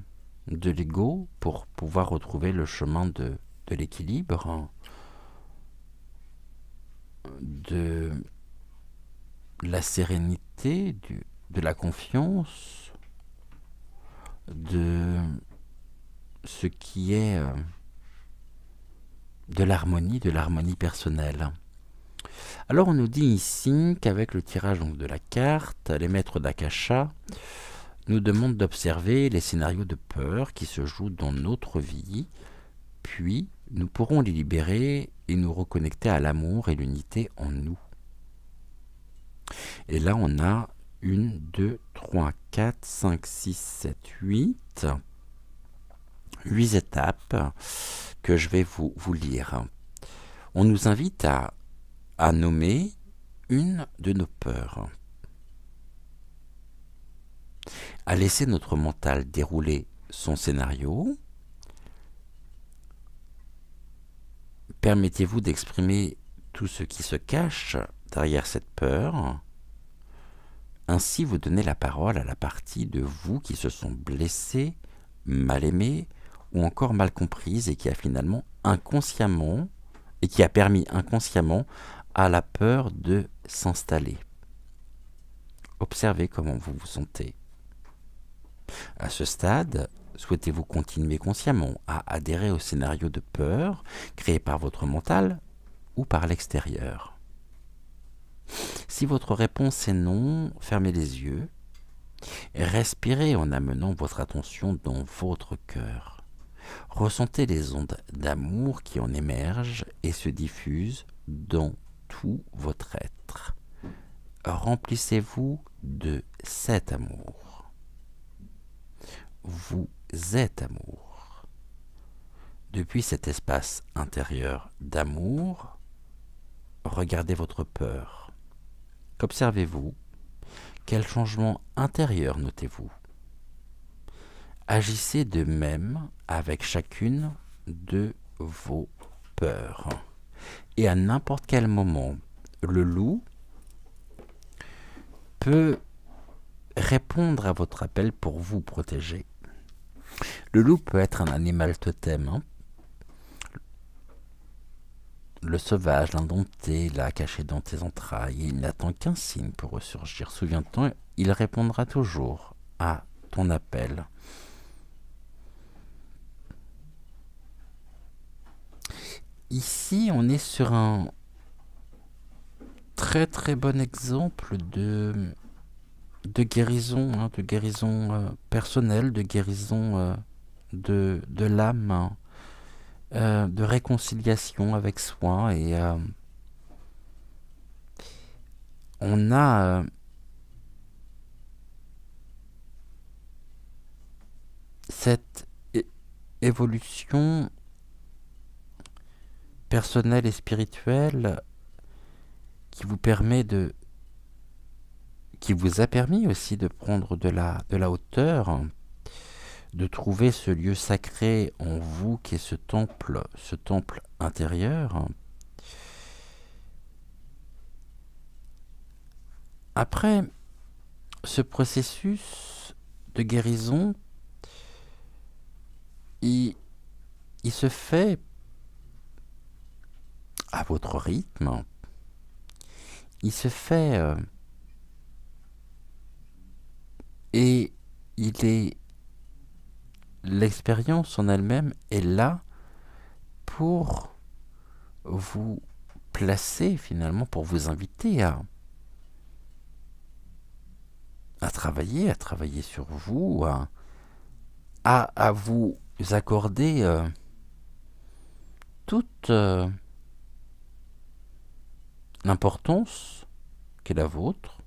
de l'ego pour pouvoir retrouver le chemin de l'équilibre, de la sérénité, de la confiance, de ce qui est de l'harmonie personnelle. Alors on nous dit ici qu'avec le tirage donc, de la carte, les maîtres d'Akasha nous demandent d'observer les scénarios de peur qui se jouent dans notre vie, puis nous pourrons les libérer et nous reconnecter à l'amour et l'unité en nous. Et là on a 1, 2, 3, 4, 5, 6, 7, 8 étapes que je vais vous lire. On nous invite à nommer une de nos peurs, à laisser notre mental dérouler son scénario. Permettez-vous d'exprimer tout ce qui se cache derrière cette peur. Ainsi, vous donnez la parole à la partie de vous qui se sont blessées, mal aimées ou encore mal comprises et qui a finalement inconsciemment et qui a permis inconsciemment à la peur de s'installer. Observez comment vous vous sentez. À ce stade, souhaitez-vous continuer consciemment à adhérer au scénario de peur créé par votre mental ou par l'extérieur? Si votre réponse est non, fermez les yeux et respirez en amenant votre attention dans votre cœur. Ressentez les ondes d'amour qui en émergent et se diffusent dans tout votre être. Remplissez-vous de cet amour. Vous êtes amour. Depuis cet espace intérieur d'amour, regardez votre peur. Qu'observez-vous? Quel changement intérieur notez-vous? Agissez de même avec chacune de vos peurs. Et à n'importe quel moment, le loup peut répondre à votre appel pour vous protéger. Le loup peut être un animal totem. Le sauvage, l'indompté, l'a caché dans tes entrailles, et il n'attend qu'un signe pour ressurgir. Souviens-toi, il répondra toujours à ton appel. Ici, on est sur un très très bon exemple de guérison, personnelle, de guérison de l'âme, de réconciliation avec soi. Et on a cette évolution personnelle et spirituelle qui vous a permis aussi de prendre de la hauteur, de trouver ce lieu sacré en vous qui est ce temple intérieur. Après ce processus de guérison, il il se fait à votre rythme, il se fait et il est l'expérience en elle-même est là pour vous placer finalement, pour vous inviter à travailler sur vous, à vous accorder toute l'importance qu'est la vôtre,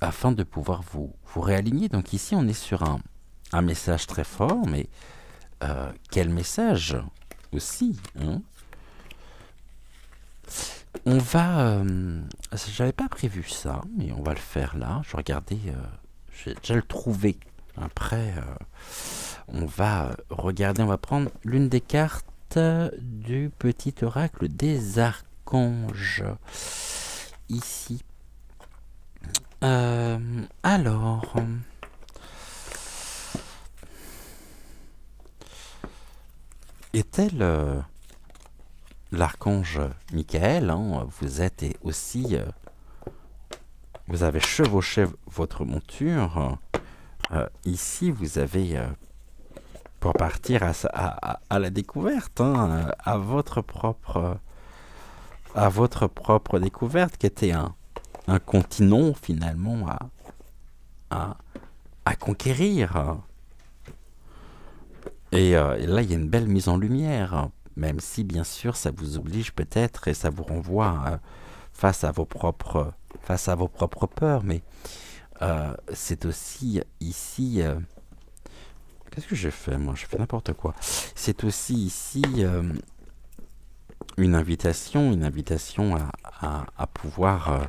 afin de pouvoir vous réaligner. Donc ici, on est sur un message très fort, mais quel message aussi, hein. On va... j'avais pas prévu ça, mais on va le faire là. Je regardais... j'ai déjà le trouvé. Après, on va regarder, on va prendre l'une des cartes du petit oracle des archanges. Ici. Alors... est-elle l'archange Michael, hein, vous êtes aussi... vous avez chevauché votre monture. Ici, vous avez... pour partir à la découverte, hein, à votre propre découverte, qui était un continent finalement à conquérir. Et là, il y a une belle mise en lumière, même si bien sûr ça vous oblige peut-être et ça vous renvoie face à vos propres peurs, mais c'est aussi ici... qu'est-ce que j'ai fait, moi? J'ai fait n'importe quoi. C'est aussi ici une invitation à pouvoir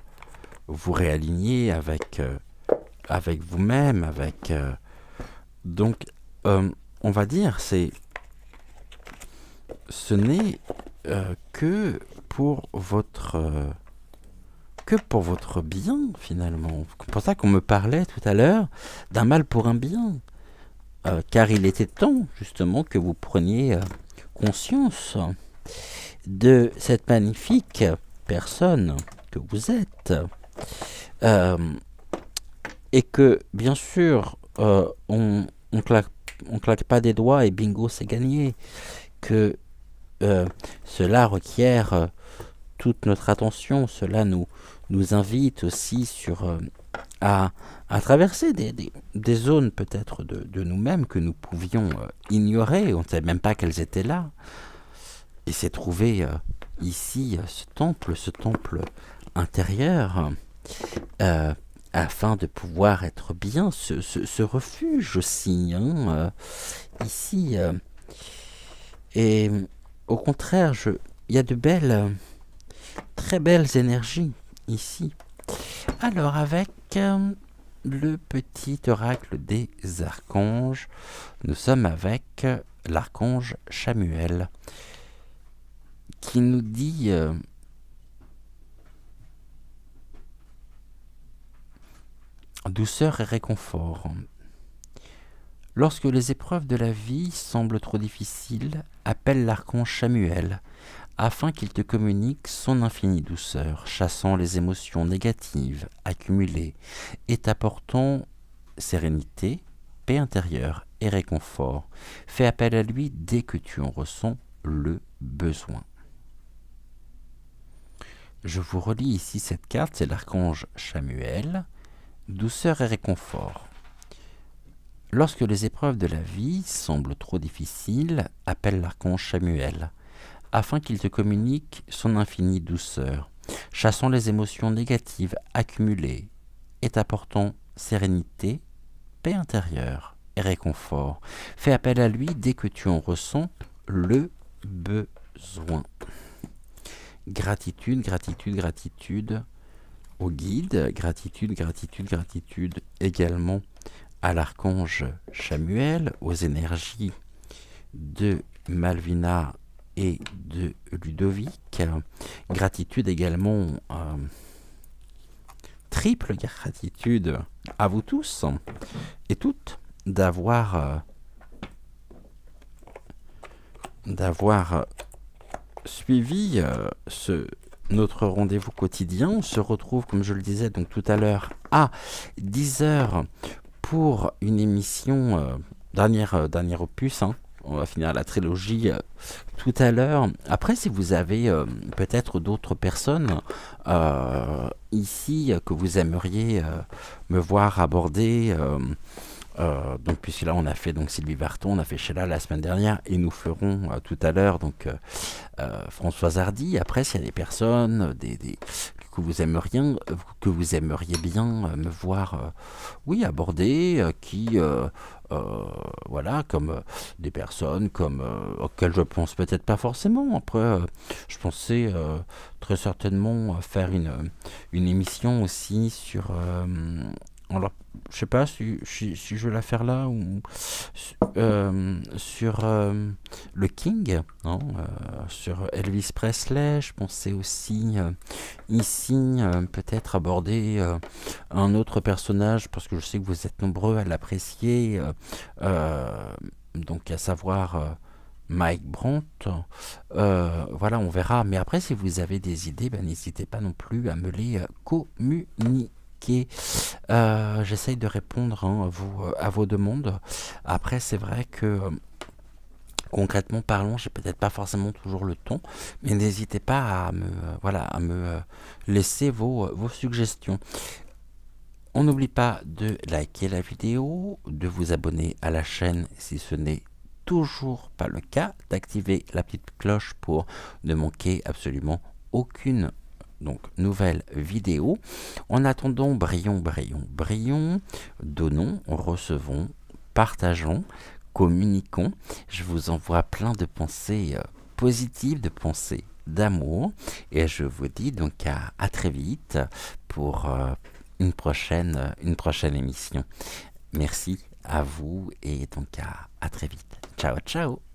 vous réaligner avec vous-même, donc on va dire, ce n'est que pour votre bien finalement. C'est pour ça qu'on me parlait tout à l'heure d'un mal pour un bien. Car il était temps, justement, que vous preniez conscience de cette magnifique personne que vous êtes. Et que, bien sûr, on claque pas des doigts et bingo, c'est gagné. Que cela requiert toute notre attention. Cela nous invite aussi à traverser des zones peut-être de nous-mêmes que nous pouvions ignorer. On ne savait même pas qu'elles étaient là. Et c'est trouver ici ce temple intérieur, afin de pouvoir être bien, ce refuge aussi, hein, ici. Et au contraire, il y a de très belles énergies ici. Alors avec le petit oracle des archanges, nous sommes avec l'archange Chamuel, qui nous dit douceur et réconfort. Lorsque les épreuves de la vie semblent trop difficiles, appelle l'archange Chamuel, afin qu'il te communique son infinie douceur, chassant les émotions négatives accumulées et t'apportant sérénité, paix intérieure et réconfort. Fais appel à lui dès que tu en ressens le besoin. Je vous relis ici cette carte, c'est l'archange Chamuel, douceur et réconfort. Lorsque les épreuves de la vie semblent trop difficiles, appelle l'archange Chamuel, afin qu'il te communique son infinie douceur, chassant les émotions négatives accumulées et t'apportant sérénité, paix intérieure et réconfort. Fais appel à lui dès que tu en ressens le besoin. Gratitude, gratitude, gratitude au guide, gratitude également à l'archange Chamuel, aux énergies de Malvina et de Ludovic. Gratitude également, triple gratitude à vous tous. et toutes d'avoir suivi notre rendez-vous quotidien. On se retrouve, comme je le disais donc tout à l'heure, à 10 heures pour une émission dernier opus. On va finir la trilogie tout à l'heure. Après, si vous avez peut-être d'autres personnes ici que vous aimeriez me voir aborder, donc puisque là on a fait donc Sylvie Vartan, on a fait Sheila la semaine dernière et nous ferons tout à l'heure donc Françoise Hardy. Après, s'il y a des personnes que vous aimeriez bien me voir oui aborder, voilà, comme des personnes comme auxquelles je pense peut-être pas forcément. Après, je pensais très certainement faire une émission aussi sur alors, je sais pas si je vais la faire là ou sur le King, hein, sur Elvis Presley. Je pensais aussi ici peut-être aborder un autre personnage parce que je sais que vous êtes nombreux à l'apprécier, donc à savoir Mike Brandt. Voilà, on verra. Mais après, si vous avez des idées, ben, n'hésitez pas non plus à me les communiquer. J'essaye de répondre à vos demandes. Après, c'est vrai que concrètement parlant, j'ai peut-être pas forcément toujours le temps, mais n'hésitez pas à me laisser vos suggestions. On n'oublie pas de liker la vidéo, de vous abonner à la chaîne si ce n'est toujours pas le cas, d'activer la petite cloche pour ne manquer absolument aucune nouvelle vidéo. En attendant, brillons, donnons, recevons, partageons, communiquons. Je vous envoie plein de pensées positives, de pensées d'amour, et je vous dis donc à très vite pour une prochaine émission. Merci à vous et donc à très vite. Ciao, ciao.